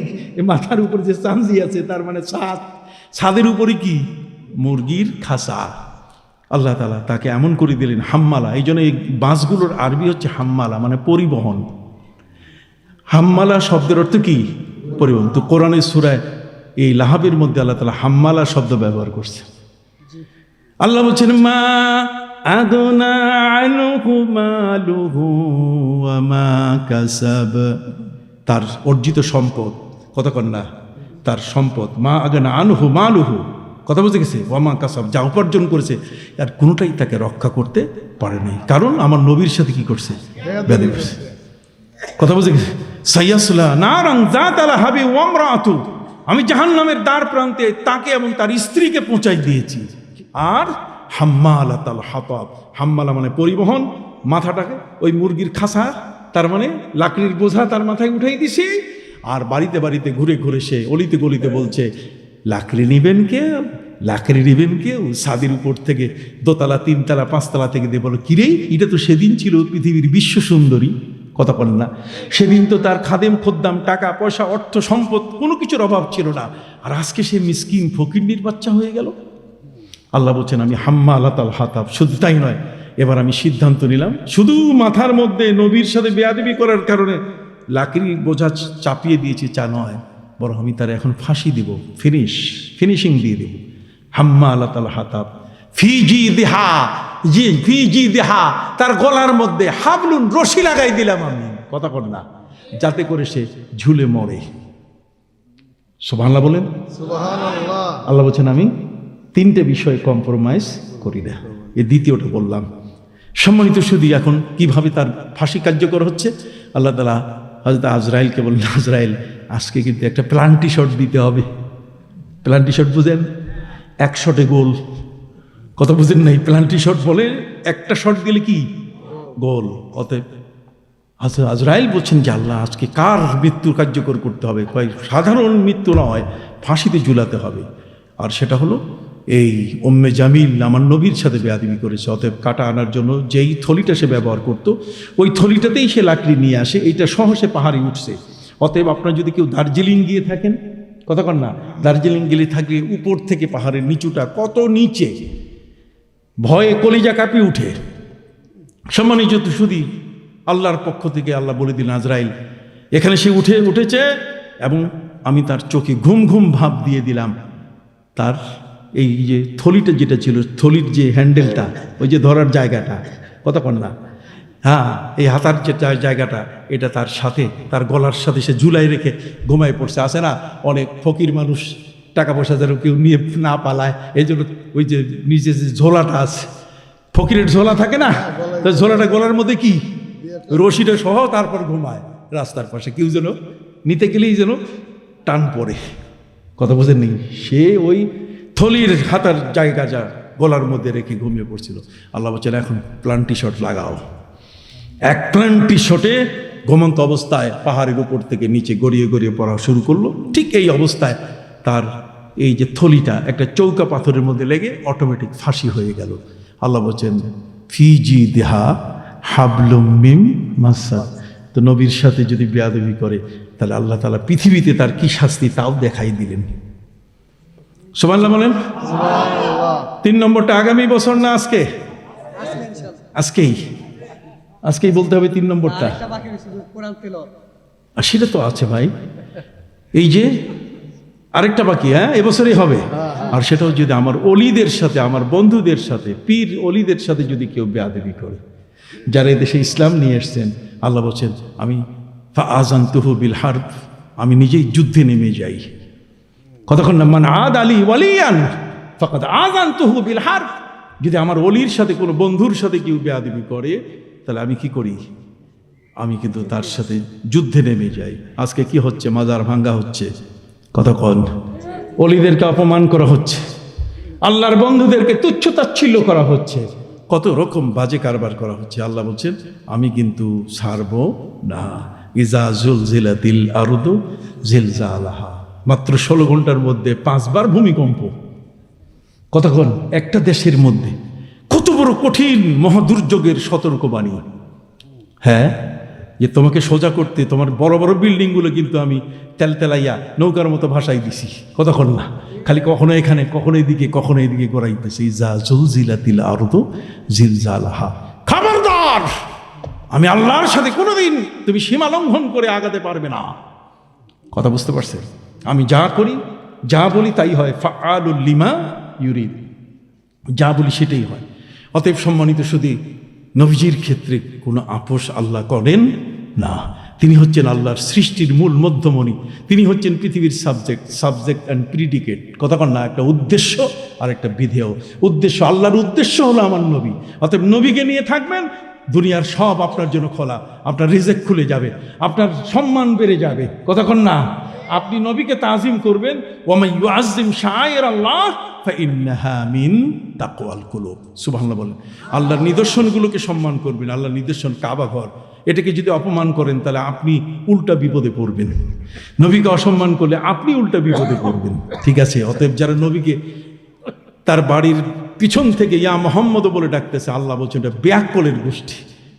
মাথার উপরে যে চান্দি আছে তার মানে ছাদ, ছাদের উপরে কি মুরগির খাসা। আল্লাহ তাআলা তাকে এমন করে দিলেন হাম্মালা। এই জন্য এই বাসগুলোর আরবি হচ্ছে হাম্মালা, মানে পরিবহন। হাম্মালা শব্দের অর্থ কি? পরিবহন। তো কোরআনের সূরায় এই লাহাবের মধ্যে আল্লাহ তাআলা হাম্মালা শব্দ ব্যবহার করছে। আল্লাহ বলছেন মা আদনা আনহু মালুহু ওয়া মা কাসাব, তার অর্জিত সম্পদ, কতক্ষণ না তার সম্পদ, মা আদনা আনহু মালুহু, কথা বুঝে গেছে, ওয়া মা কাসাব, যা উপার্জন করেছে আর কোনোটাই তাকে রক্ষা করতে পারেনি। কারণ আমার নবীর সাথে কি করছে? বেয়াদবি করছে। কথা বুঝে গেছে। সাইয়াসলা নারান যাতা লাহাবি ওয়া ইমরাআতু, আমি জাহান্নামের দ্বার প্রান্তে তাকে এবং তার স্ত্রীকে পৌঁছাই দিয়েছি। আর হাম্মালাতাল হাতাব, হাম্মালা মানে পরিবহন, মাথাটাকে ওই মুরগির খাসা, তার মানে লাকড়ির বোঝা তার মাথায় উঠাই দিছে। আর বাড়িতে বাড়িতে ঘুরে ঘুরে সে অলিতে গলিতে বলছে লাকড়ি নিবেন কেউ, লাকড়ি নিবেন কেউ। ছাদের উপর থেকে দোতলা, 3 তলা, 5 তলা থেকে দিয়ে বলো কিরে, এটা তো সেদিন ছিল পৃথিবীর বিশ্ব সুন্দরী। কথা বলেন না? সেদিন তো তার খাদেম খোদ্দাম, টাকা পয়সা, অর্থ সম্পদ কোনো কিছুর অভাব ছিল না, আর আজকে সে মিসকিন ফকিন্নির বাচ্চা হয়ে গেল। আল্লাহ বলছেন আমি হাম্মালাতাল হাতাব। শুধু তাই নয়, এবার আমি সিদ্ধান্ত নিলাম শুধু মাথার মধ্যে নবীর সাথে বেয়াদবি করার কারণে লাকড়ি বোঝা চাপিয়ে দিয়েছি, চা নয়, বরং আমি তার এখন ফাঁসি দিব, ফিনিশিং দিয়ে দেব। হাম্মালাতাল হাতাব ফিজি দেহা, ফিজি দেহা, তার গলার মধ্যে হাবলুন, রশি লাগাই দিলাম আমি, কথা কর না, যাতে করে সে ঝুলে মরে। সুবহানাল্লাহ বলেন। সুবহানাল্লাহ। আল্লাহ বলছেন আমি 3টে বিষয় কম্প্রোমাইজ করি না। এই দ্বিতীয়টা বললাম। সম্মানিত শুধু এখন কিভাবে তার ফাঁসি কার্যকর হচ্ছে, আল্লাহ তাআলা হযরত আজরাইলকে বললেন, আজরাইল আজকে কিন্তু একটা প্লান্টি শট দিতে হবে। প্লান্টি শট বুঝেন? এক শটে গোল। কথা বুঝেন নাই? প্লান্টি শট বলে একটা শট দিলে কি গোল। অতএব আজরাইল বলছেন যে আল্লাহ আজকে কার মৃত্যু কার্যকর করতে হবে, কয় সাধারণ মৃত্যু নয়, ফাঁসিতে ঝুলাতে হবে। আর সেটা হলো এই উম্মে জামিল আমার নবীর সাথে বেয়াদবি করেছে। অতএব কাটা আনার জন্য যেই থলিটা সে ব্যবহার করত, ওই থলিটাতেই সে লাকড়ি নিয়ে আসে, এইটা সহসে পাহাড়ে উঠছে। অতএব আপনার যদি কেউ দার্জিলিং গিয়ে থাকেন, কথা কন না, দার্জিলিং গেলে থাকলে উপর থেকে পাহাড়ের নিচুটা কত নিচে, ভয়ে কলিজা কাঁপিয়ে উঠে। সম্মানিত শুধু আল্লাহর পক্ষ থেকে আল্লাহ বলে দিলেন, আজরাইল এখানে সে উঠেছে এবং আমি তার চোখে ঘুম ঘুম ভাব দিয়ে দিলাম। তার এই যে থলিটা যেটা ছিল, থলির যে হ্যান্ডেলটা, ওই যে ধরার জায়গাটা, কথা কন না, হ্যাঁ, এই হাতার যে জায়গাটা, এটা তার সাথে, তার গলার সাথে সে ঝুলাই রেখে ঘুমায় পড়ছে। আছে না অনেক ফকির মানুষ, টাকা পয়সা যেন কেউ নিয়ে না পালায়, এই জন্য ওই যে নিচে যে ঝোলাটা আছে, ফকিরের ঝোলা থাকে না, তো ঝোলাটা গলার মধ্যে কি রশিটা সহ তারপর ঘুমায় রাস্তার পাশে, কেউ যেন নিতে গেলেই যেন টান পড়ে। কথা বোঝেন নি? সে ওই থলির হাতার জায়গা যা গলার মধ্যে রেখে ঘুমিয়ে পড়ছিল। আল্লাহ বলছেন এখন প্লান্টি শট লাগাও। এক প্লান্টি শটে ঘুমন্ত অবস্থায় পাহাড়ের উপর থেকে নিচে গড়িয়ে গড়িয়ে পড়া শুরু করলো। ঠিক এই অবস্থায় তার এই যে থলিটা একটা চৌকা পাথরের মধ্যে লেগে অটোমেটিক ফাঁসি হয়ে গেল। আল্লাহ বলছেন ফিজি দেহা হাবলুম মিন মাসাদ। তো নবীর সাথে যদি বেয়াদবি করে তাহলে আল্লাহ তাআলা পৃথিবীতে তার কি শাস্তি তাও দেখাই দিলেন। সুবহানাল্লাহ বলেন। 3 নম্বরটা আগামী বছর না আজকে? আজকেই বলতে হবে 3 নম্বরটা। আর সেটা তো আছে ভাই, এই যে আরেকটা বাকি, হ্যাঁ এবছরই হবে। আর সেটাও যদি আমার অলিদের সাথে, আমার বন্ধুদের সাথে, পীর অলিদের সাথে যদি কেউ বেয়াদবি করে, যারা এদেশে ইসলাম নিয়ে এসছেন, আল্লাহ বলছেন আমি ফাআযানতুহু বিল হারব, আমি নিজেই যুদ্ধে নেমে যাই। কতক্ষণ না মান আদ আলী ওয়ালিয়ান ফাকাদ আযানতুহু বিল হারব। যদি আমার অলির সাথে কোনো বন্ধুর সাথে কেউ বেয়াদবি করে তাহলে আমি কি করি? আমি কিন্তু তার সাথে যুদ্ধে নেমে যাই। আজকে কি হচ্ছে? মাজার ভাঙ্গা হচ্ছে, কতক্ষণ অলিদেরকে অপমান করা হচ্ছে, আল্লাহর বন্ধুদেরকে তুচ্ছ তাচ্ছিল্য করা হচ্ছে, কত রকম বাজে কারবার করা হচ্ছে। আল্লাহ বলছেন আমি কিন্তু ছাড়ব না। ইজা জুলজিলাতিল আরদু জিলজালাহা। মাত্র 16 ঘন্টার মধ্যে 5 বার ভূমিকম্প। কতক্ষণ? একটা দেশের মধ্যে কত বড় কঠিন মহাদুর্যোগের সতর্কবাণী। হ্যাঁ, যে তোমাকে সোজা করতে তোমার বড় বড় বিল্ডিংগুলো কিন্তু আমি তেলতেলাইয়া নৌকার মতো ভাষাই দিছি। কতক্ষণ না খালি কখনো এখানে, কখনো এদিকে, কখনো এদিকে গড়াইতেছে। ইজা জুলজিলাতিল আরদু জিলজালাহা। খবরদার, আমি আল্লাহর সাথে কোনোদিন তুমি সীমা লঙ্ঘন করে আগাতে পারবে না। কথা বুঝতে পারছেন? আমি যা করি, যা বলি তাই হয়। ফাআলুল লিমা ইউরিদ, যা বলি সেটাই হয়। অতএব সম্মানিত শুধু নবীজির ক্ষেত্রে কোনো আপোষ আল্লাহ করেন না। তিনি হচ্ছেন আল্লাহর সৃষ্টির মূল মধ্যমণি। তিনি হচ্ছেন পৃথিবীর সাবজেক্ট অ্যান্ড প্রিডিকেট। কথা কন না? একটা উদ্দেশ্য আর একটা বিধেয়। উদ্দেশ্য, আল্লাহর উদ্দেশ্য হলো আমার নবী। অতএব নবীকে নিয়ে থাকবেন, দুনিয়ার সব আপনার জন্য খোলা, আপনার রিজেক খুলে যাবে, আপনার সম্মান বেড়ে যাবে। কথা কন না? আপনি নবীকে তাজিম করবেন। ওয়ামান ইউআযযিম শাআইরাল্লাহ ফাইন্নাহা মিন তাকওয়াল কুলুব। সুবহানাল্লাহ বলেন। আল্লাহর নিদর্শনগুলোকে সম্মান করবেন। আল্লাহর নিদর্শন কাবা ঘর, এটাকে যদি অপমান করেন তাহলে আপনি উল্টা বিপদে পড়বেন। নবীকে অসম্মান করলে আপনি উল্টা বিপদে পড়বেন। ঠিক আছে? অতএব যারা নবীকে তার বাড়ির পিছন থেকে ইয়া মুহাম্মদ বলে ডাকতেছে, আল্লাহ বলছেন এটা ব্যাককলের গোষ্ঠী।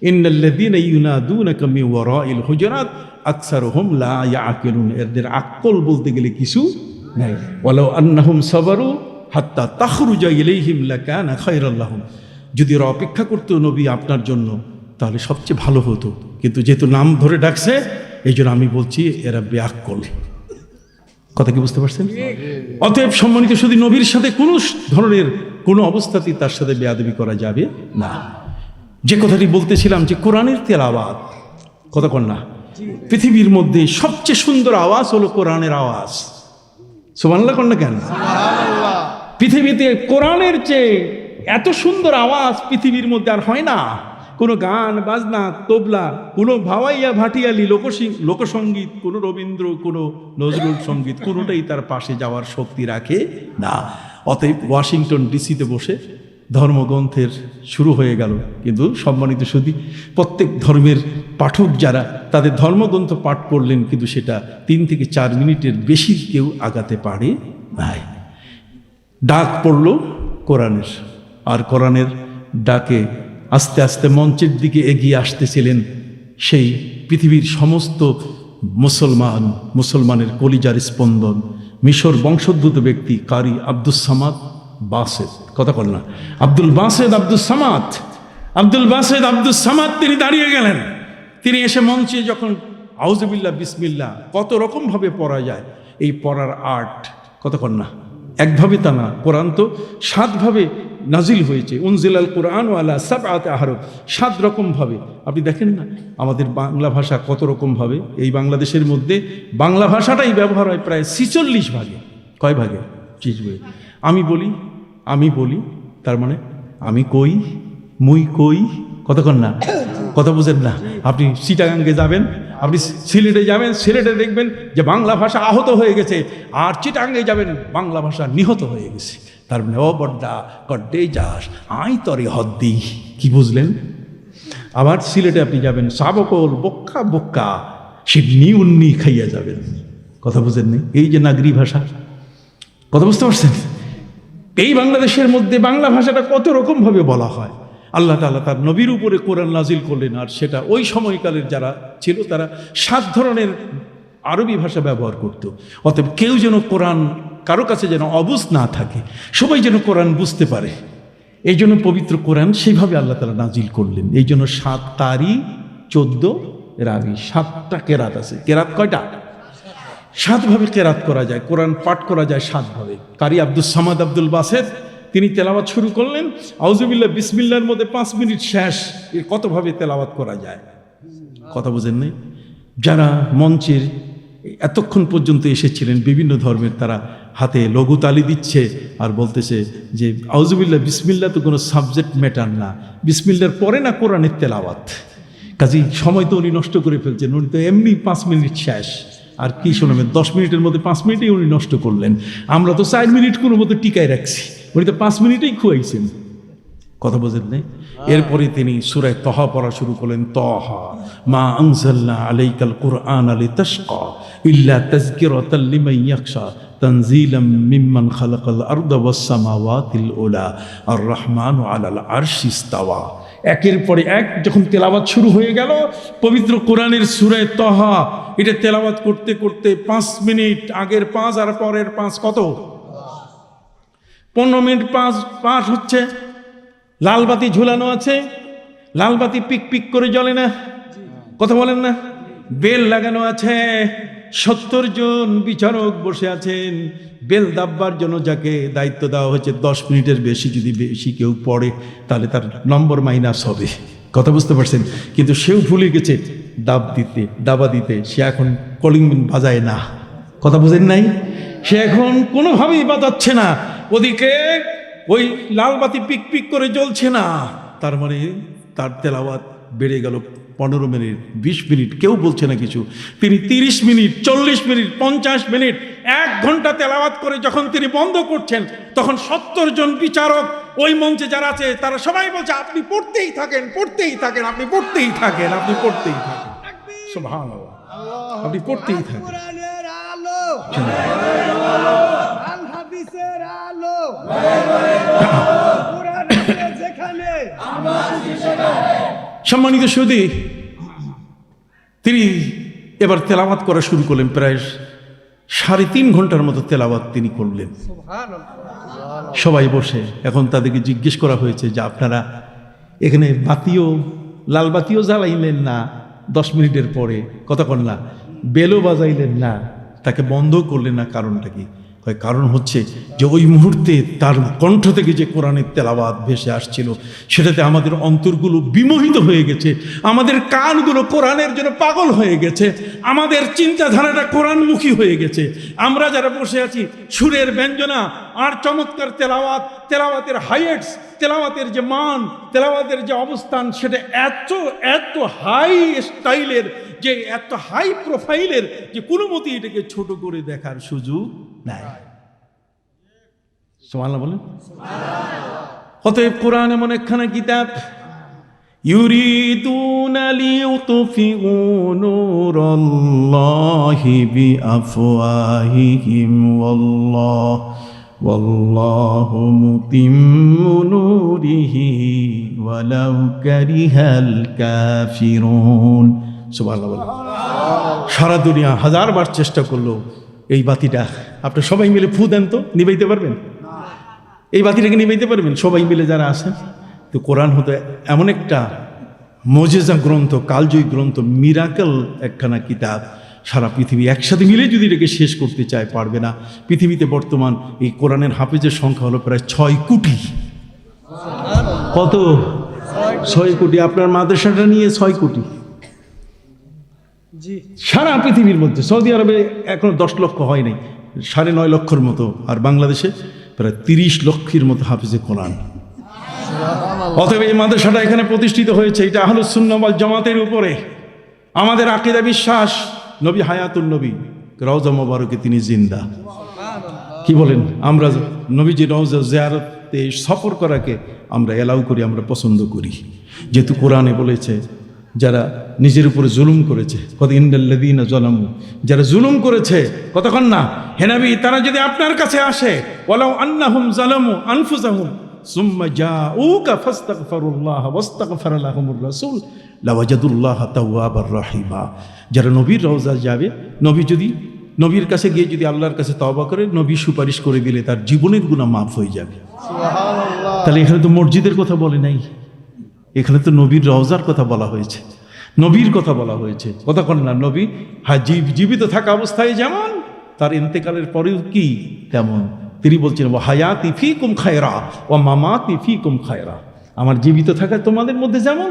ইন্নাল্লাযীনা ইউনাদুনাকা মিন ওয়ারাইল হুজুরাত আকসারুহুম লা ইয়াকিলুন। এদের আকল বলতে গেলে কিছু নাই। ওয়ালাউ আন্নাহুম সাবারু হাত্তা তাখরুজা ইলাইহিম লাকানা খায়রাল লাহুম। যদি এরা অপেক্ষা করতো নবী আপনার জন্য তাহলে সবচেয়ে ভালো হতো, কিন্তু যেহেতু নাম ধরে ডাকছে এই জন্য আমি বলছি এরা বেআক্কল। কথা কি বুঝতে পারছেন? অতএব সম্মানিত শুধু নবীর সাথে কোনো ধরনের কোনো অবস্থাতেই তার সাথে বেয়াদবি করা যাবে না। যে কথাটি বলতেছিলাম যে কোরআনের তেলাওয়াত, কথা কন না? পৃথিবীর মধ্যে সবচেয়ে সুন্দর আওয়াজ হলো কোরআনের আওয়াজ। সুবহানাল্লাহ কন না কেন? পৃথিবীতে কোরআনের চেয়ে এত সুন্দর আওয়াজ পৃথিবীর মধ্যে আর হয় না। কোনো গান বাজনা তবলা, কোনো ভাওয়াইয়া ভাটিয়ালি লোকসঙ্গীত, কোনো রবীন্দ্র, কোনো নজরুল সঙ্গীত, কোনোটাই তার পাশে যাওয়ার শক্তি রাখে না। অতএব ওয়াশিংটন ডিসিতে বসে ধর্মগ্রন্থের শুরু হয়ে গেল। কিন্তু সম্মানিত সুধী, প্রত্যেক ধর্মের পাঠক যারা তাদের ধর্মগ্রন্থ পাঠ করলেন, কিন্তু সেটা 3 থেকে 4 মিনিটের বেশি কেউ আগাতে পারে নাই। ডাক পড়ল কোরআনের, আর কোরআনের ডাকে আস্তে আস্তে মঞ্চের দিকে এগিয়ে আসতেছিলেন সেই পৃথিবীর সমস্ত মুসলমানের কলিজার স্পন্দন, মিশর বংশোদ্ভূত ব্যক্তি কারি আব্দুস সামাদ বাসেদ, কথা বল না, আব্দুল বাসেদ আব্দুস সামাদ তিনি দাঁড়িয়ে গেলেন। তিনি এসে মঞ্চে যখন আউযুবিল্লাহ বিসমিল্লাহ কত রকমভাবে পড়া যায়, এই পড়ার আর্ট, কথা বল না, একভাবে তা না, কোরআন তো 7 ভাবে নাজিল হয়েছে। উনজিলাল কোরআন আলা সাবআতি আহরুফ, 7 রকমভাবে। আপনি দেখেন না আমাদের বাংলা ভাষা কত রকমভাবে, এই বাংলাদেশের মধ্যে বাংলা ভাষাটাই ব্যবহার হয় প্রায় 46 ভাগে। কয় ভাগে? 30 ভাগে। আমি বলি, তার মানে আমি কই, মুই কই, কতক্ষণ না, কথা বুঝেন না। আপনি চিটাগাঙ্গে যাবেন, আপনি সিলেটে যাবেন, সিলেটে দেখবেন যে বাংলা ভাষা আহত হয়ে গেছে, আর চিটাগাঙ্গে যাবেন বাংলা ভাষা নিহত হয়ে গেছে। তার মানে ও বড্ডা কড্ডে যাস আই তরে হদ্দি, কি বুঝলেন? আবার সিলেটে আপনি যাবেন, সাবকল বক্কা বক্কা সিডনি উন্নি খাইয়া যাবেন, কথা বুঝেন নি? এই যে নাগরি ভাষা, কথা বুঝতে পারছেন? এই বাংলাদেশের মধ্যে বাংলা ভাষাটা কত রকমভাবে বলা হয়। আল্লাহ তাআলা তার নবীর উপরে কোরআন নাজিল করলেন, আর সেটা ওই সময়কালের যারা ছিল তারা 7 ধরনের আরবি ভাষা ব্যবহার করত। অতএব কেউ যেন কোরআন কারো কাছে যেন অবুঝ না থাকে, সবাই যেন কোরআন বুঝতে পারে, এই জন্য পবিত্র কোরআন সেইভাবে আল্লাহ তাআলা নাজিল করলেন। এই জন্য 7 কারি 14 রাবি, 7টা কেরাত আছে। কেরাত কয়টা? 7 ভাবে কেরাত করা যায়, কোরআন পাঠ করা যায় 7 ভাবে। কারি আব্দুস সামাদ আব্দুল বাসেদ তিনি তেলাওয়াত শুরু করলেন, আউযুবিল্লাহ বিসমিল্লাহর মধ্যে 5 মিনিট শেষ। এর কতভাবে তেলাওয়াত করা যায়, কথা বুঝেন নাই? যারা মঞ্চের এতক্ষণ পর্যন্ত এসেছিলেন বিভিন্ন ধর্মের, তারা হাতে লঘু তালি দিচ্ছে আর বলতেছে যে আউযুবিল্লাহ বিসমিল্লাহ তো কোনো সাবজেক্ট ম্যাটার না, বিসমিল্লাহর পরে না কোরআনের তেলাওয়াত। কাজেই সময় তো উনি নষ্ট করে ফেলছেন, উনি তো এমনি 5 মিনিট শেষ, আর কি শোনাবেন? 10 মিনিটের মধ্যে 5 মিনিটেই উনি নষ্ট করলেন। আমরা তো 4 মিনিট কোনো মতো টিকায় রাখছি, উনি তো 5 মিনিটেই খুয়াইছেন, কথা বোঝেন নাই? এরপরে তিনি সূরা তাহা পড়া শুরু করলেন। তাহা মা আনজালনা আলাইকাল কুরআন লিতাশকা ইল্লা তাযকিরাতাল লিমান ইয়াখশা তানজিলাম মিম্মান খালাকাল আরদা ওয়াস সামাওয়াতিল উলা আর রহমানু আলাল আরশি ইস্তাওয়া। একের পরে এক যখন তেলাওয়াত শুরু হয়ে গেল পবিত্র কোরআনের সূরা তাহা, এটা তেলাওয়াত করতে করতে 5 মিনিট, আগের 5 আর পরের 5 কত? 15 মিনিট পাস হচ্ছে। লাল বাতি ঝুলানো আছে, লাল বাতি পিক পিক করে জ্বলে না, কথা বলেন না? বেল লাগানো আছে, 70 জন বিচারক বসে আছেন। বেল দাববার জন্য যাকে দায়িত্ব দেওয়া হয়েছে, 10 মিনিটের বেশি যদি বেশি কেউ পড়ে তাহলে তার নম্বর মাইনাস হবে, কথা বুঝতে পারছেন? কিন্তু সেও ভুলে গেছে দাবা দিতে, সে এখন কলিং বাজায় না, কথা বুঝেন নাই? সে এখন কোনোভাবেই বাজাচ্ছে না, ওদিকে ওই লাল বাতি পিক পিক করে জ্বলছে না। তার মানে তার তেলাওয়াত বেড়ে গেল 15 মিনিট, 20 মিনিট, কেউ বলছে না কিছু। তিনি 30 মিনিট, 40 মিনিট, 50 মিনিট, 1 ঘন্টা তেলাওয়াত করে যখন তিনি বন্ধ করছেন, তখন 70 জন বিচারক ওই মঞ্চে যারা আছে তারা সবাই বলছে আপনি পড়তেই থাকেন, পড়তেই থাকেন, আপনি পড়তেই থাকেন, আপনি পড়তেই থাকেন। সুবহানাল্লাহ, আপনি পড়তেই থাকেন। কোরআনের আলো, আল হাদিসের আলো, কোরআন যেখানে সম্মানিত সুধী, তিনি এবার তেলাওয়াত করা শুরু করলেন। প্রায় 3.5 ঘন্টার মতো তেলাওয়াত তিনি করলেন, সবাই বসে। এখন তাদেরকে জিজ্ঞেস করা হয়েছে যে আপনারা এখানে লাল বাতিও জ্বালাইলেন না 10 মিনিটের পরে, কথা কন না, বেলও বাজাইলেন না, তাকে বন্ধ করলেন না, কারণটা কি? কারণ হচ্ছে যে ওই মুহূর্তে তার কণ্ঠ থেকে যে কোরআনের তেলাওয়াত ভেসে আসছিল, সেটাতে আমাদের অন্তরগুলো বিমোহিত হয়ে গেছে, আমাদের কানগুলো কোরআনের জন্য পাগল হয়ে গেছে, আমাদের চিন্তাধারাটা কোরআনমুখী হয়ে গেছে। আমরা যারা বসে আছি, সুরের ব্যঞ্জনা আর চমৎকার তেলাওয়াত, তেলাওয়াতের হাইয়েটস, তেলাওয়াতের যে মান, তেলাওয়াতের যে অবস্থান, সেটা এত এত হাই স্টাইলের, যে এত হাই প্রোফাইলের, যে কোনো মতে এটাকে ছোট করে দেখার সুযোগ নাই। সুবহানাল্লাহ বলেন। অতএব কোরআন এমন একখানা কিতাব, ইউরিদুনা লিইউতফিউ নূরাল্লাহি বিআফওয়াহিহিম ওয়াল্লাহু মুতিম্মু নূরিহি ওয়ালাউ কারিহাল কাফিরুন। সুবহানাল্লাহ বলেন। সারা দুনিয়া হাজারবার চেষ্টা করলো এই বাতিটা, আপনি সবাই মিলে ফু দেন তো, নিভাইতে পারবেন? এই বাতিটাকে নিভাইতে পারবেন সবাই মিলে যারা আছেন? তো কোরআন হতে এমন একটা মজেজা গ্রন্থ, কালজয়ী গ্রন্থ, মিরাকেল একখানা কিতাব, সারা পৃথিবী একসাথে মিলে যদি এটাকে শেষ করতে চায় পারবে না। পৃথিবীতে বর্তমান এই কোরআনের হাফেজের সংখ্যা হলো প্রায় 6 কোটি। কত? 6 কোটি। আপনার মাদ্রাসাটা নিয়ে 6 কোটি। সারা পৃথিবীর মধ্যে সৌদি আরবে এখনো 10 লক্ষ হয় নাই, 9.5 লক্ষর মতো, আর বাংলাদেশে প্রায় 30 লক্ষের মতো হাফেজে কোরআন। অতএব এই মাদ্রাসাটা এখানে প্রতিষ্ঠিত হয়েছে, এটা আহলুস সুন্নাহ ওয়াল জামাতের উপরে। আমাদের আকীদা বিশ্বাস, নবী হায়াতুন নবী, রওজা মোবারকে তিনি জিন্দা। কি বলেন? আমরা নবীজি রওজা জিয়ারতে সফর করাকে আমরা এলাউ করি, আমরা পছন্দ করি, যেহেতু কোরআনে বলেছে যারা নিজের উপরে জুলুম করেছে, কত ইন্নাল্লাযীনা যালামু, যারা জুলুম করেছে, কতক্ষণ না হে নবী, তারা যদি আপনার কাছে আসে, ওয়ালাউ আন্নাহুম যালামু আনফুসাহুম সুম্মা জাউকা ফাস্তাগফিরুল্লাহ ওয়াস্তাগফারা লাহুমুর রাসূল লাওয়াজাদুল্লাহ তাওয়াবার রহিমা। যারা নবীর রওজা যাবে, নবী যদি নবীর কাছে গিয়ে যদি আল্লাহর কাছে তওবা করে, নবী সুপারিশ করে দিলে তার জীবনের গুনাহ মাফ হয়ে যাবে। সুবহানাল্লাহ। তাহলে এখানে তো মসজিদের কথা বলে নাই, এখানে তো নবীর রওজার কথা বলা হয়েছে, নবীর কথা বলা হয়েছে। কতক্ষণ না নবী জীবিত থাকা অবস্থায় যেমন, তার ইন্তেকালের পরেও কি তেমন। তিনি বলছেন ওয়া হায়াতি ফিকুম খায়রা ওয়া মামাতি ফিকুম খায়রা, আমার জীবিত থাকা তোমাদের মধ্যে যেমন,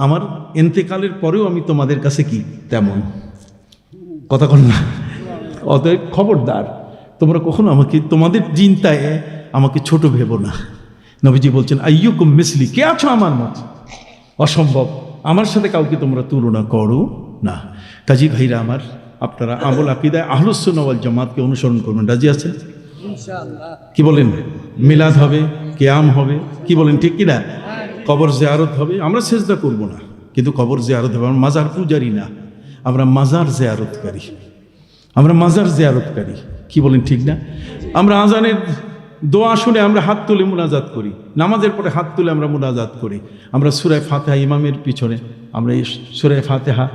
আমার ইন্তেকালের পরেও আমি তোমাদের কাছে কি তেমন। কতক্ষণ না। অতএব খবরদার, তোমরা কখনো আমাকে তোমাদের চিন্তায় আমাকে ছোট ভেবো না। নবীজি বলছেন আইয়ুকুম মিসলি, কে আছো আমার মত? অসম্ভব, আমার সাথে কাউকে তোমরা তুলনা করো না। কাজী ভাইরা আমার, আপনারা আমল আকীদায় আহলুস সুন্নাহ ওয়াল জামাতকে অনুসরণ করবেন। রাজি আছেন? ইনশাআল্লাহ। কি বলেন? মিলাদ হবে, কিয়াম হবে, কি বলেন ঠিক কিনা? কবর জিয়ারত হবে। আমরা সেজদা করব না, কিন্তু কবর জিয়ারত হবে। আমরা মাজার পূজারি না, আমরা মাজার জিয়ারতকারী, আমরা মাজার জিয়ারতকারী। কি বলেন ঠিক না? আমরা আজানের দোয়া শুনে আমরা হাত তুলে মুনাজাত করি, নামাজের পরে হাত তুলে আমরা মুনাজাত করি। আমরা সূরা ফাতিহা ইমামের পিছনে, আমরা এই সূরা ফাতিহা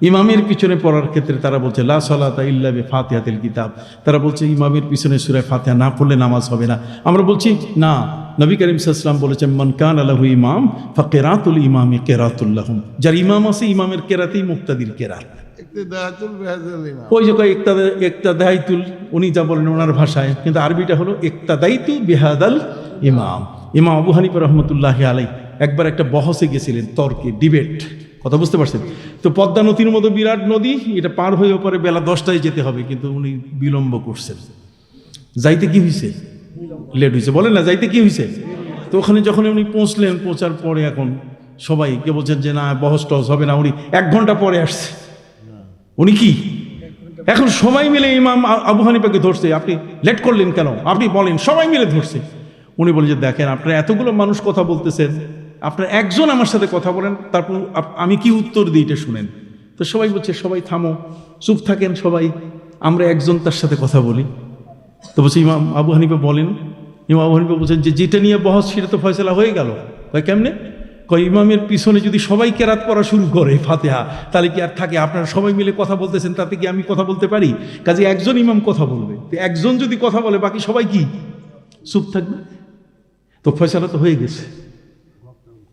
ইমামের পিছনে পড়ার ক্ষেত্রে তারা বলছে লা সালাতা ইল্লা বিফাতিহাতিল কিতাব, তারা বলছে ইমামের পিছনে সূরা ফাতিহা না পড়লে নামাজ হবে না। আমরা বলছি না, নবী করিম সাল্লাল্লাহু আলাইহি ওয়াসাল্লাম বলেছেন মান কানা লাহু ইমাম ফাকিরাতুল ইমামি কিরাতুল লাহুম, যার ইমাম আছে ইমামের কেরাতেই মুক্তাদির কেরাত। ওই যে ইক্তাদাইতুল, উনি যা বলেন ওনার ভাষায়, কিন্তু আরবিটা হলো ইক্তাদাইতু বিহাদাল ইমাম। ইমাম আবু হানিফা রাহমাতুল্লাহি আলাইহি একবার একটা বহসে গেছিলেন, তর্কে, ডিবেট, কথা বুঝতে পারছেন তো? পদ্মা নদীর মতো বিরাট নদী, এটা পার হয়ে পরে বেলা 10টায় যেতে হবে, কিন্তু উনি বিলম্ব করছেন। যাইতে কি হয়েছে? লেট হয়েছে। বলেন না যাইতে কি হয়েছে? তো ওখানে যখন উনি পৌঁছলেন, পৌঁছার পরে এখন সবাই কে বলছেন যে না বহস টস হবে না, উনি 1 ঘন্টা পরে আসছে। উনি কি এখন সবাই মিলে ইমাম আবু হানিফাকে ধরছে, আপনি লেট করলেন কেন, আপনি বলেন, সবাই মিলে ধরছে। উনি বলেন যে দেখেন, আপনারা এতগুলো মানুষ কথা বলতেছেন, আপনার একজন আমার সাথে কথা বলেন, তারপর আমি কি উত্তর দিই এটা শুনেন। তো সবাই বলছে সবাই থামো, চুপ থাকেন সবাই, আমরা একজন তার সাথে কথা বলি। তো বলছে ইমাম আবু হানিফা বলেন। ইমাম আবু হানিফা বলছেন যে যেটা নিয়ে বহস সেটা তো ফয়সালা হয়ে গেল। কয় কেমনে? কয় ইমামের পিছনে যদি সবাই কেরাত পড়া শুরু করে ফাতিহা, তাহলে কি আর থাকে? আপনারা সবাই মিলে কথা বলতেছেন, তাতে কি আমি কথা বলতে পারি? কাজে একজন ইমাম কথা বলবে, তো একজন যদি কথা বলে বাকি সবাই কি চুপ থাকবে? তো ফয়সালা তো হয়ে গেছে।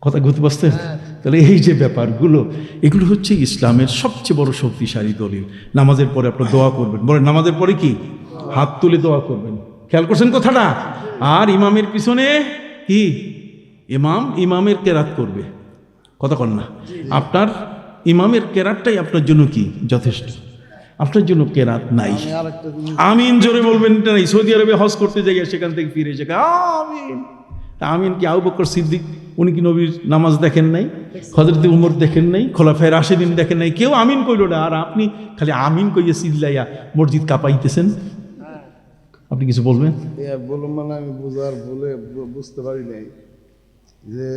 কথা বুঝতে পারছেন? তাহলে এই যে ব্যাপারগুলো, এগুলো হচ্ছে ইসলামের সবচেয়ে বড় শক্তিশালী দলিল। নামাজের পরে আপনার দোয়া করবেন, বলেন নামাজের পরে কি হাত তুলে দোয়া করবেন। খেয়াল করছেন কথাটা? আর ইমামের পিছনে কি ইমামের কেরাত করবে, কথা কন না? আপনার ইমামের কেরাতটাই আপনার জন্য কি যথেষ্ট, আপনার জন্য কেরাত নাই। আমিন জোরে বলবেন, এটা নাই। সৌদি আরবে হজ করতে যাই, সেখান থেকে ফিরে এসে আমিন। আমিন কি আবু বকর সিদ্দিক, উনি কি নবীর নামাজ দেখেন নাই? হযরত উমর দেখেন নাই? খোলাফায়ে রাশিদিন দেখেন নাই? কেউ আমিন কইল না, আর আপনি খালি আমিন কইয়া চিল্লাইয়া মসজিদ কাঁপাইতেছেন। আপনি কিছু বলবেন? বলুন মানে আমি বুঝতে পারি নাই যে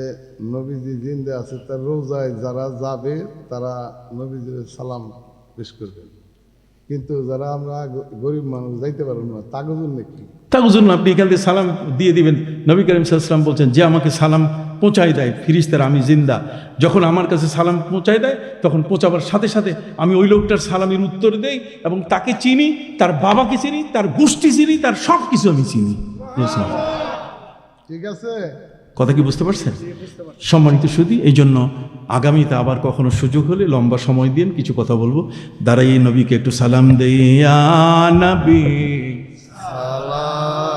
নবীজি জিন্দে আছে, তার রোজায় যারা যাবে তারা নবীজির সালাম পেশ করবেন, কিন্তু যারা আমরা গরিব মানুষ যাইতে পারবো না, তাগো জন্য কি? তার জন্য আপনি এখান থেকে সালাম দিয়ে দিবেন। নবী করিম সাল্লাল্লাহু আলাইহি ওয়াসাল্লাম বলছেন, যে আমাকে সালাম পৌঁছায় দেয় ফিরিস্তারা, আমি জিন্দা, যখন আমার কাছে সালাম পৌঁছায় দেয় তখন পৌঁছাবার সাথে সাথে আমি ওই লোকটার সালামের উত্তর দেই, এবং তাকে চিনি, তার বাবাকে চিনি, তার গোষ্ঠী চিনি, তার সব কিছু আমি চিনি। ঠিক আছে, কথা কি বুঝতে পারছেন? সম্মানিত সুধী, এই জন্য আগামীতে আবার কখনো সুযোগ হলে লম্বা সময় দিন, কিছু কথা বলবো। দাঁড়াই নবীকে একটু সালাম দেই, ইয়া নবী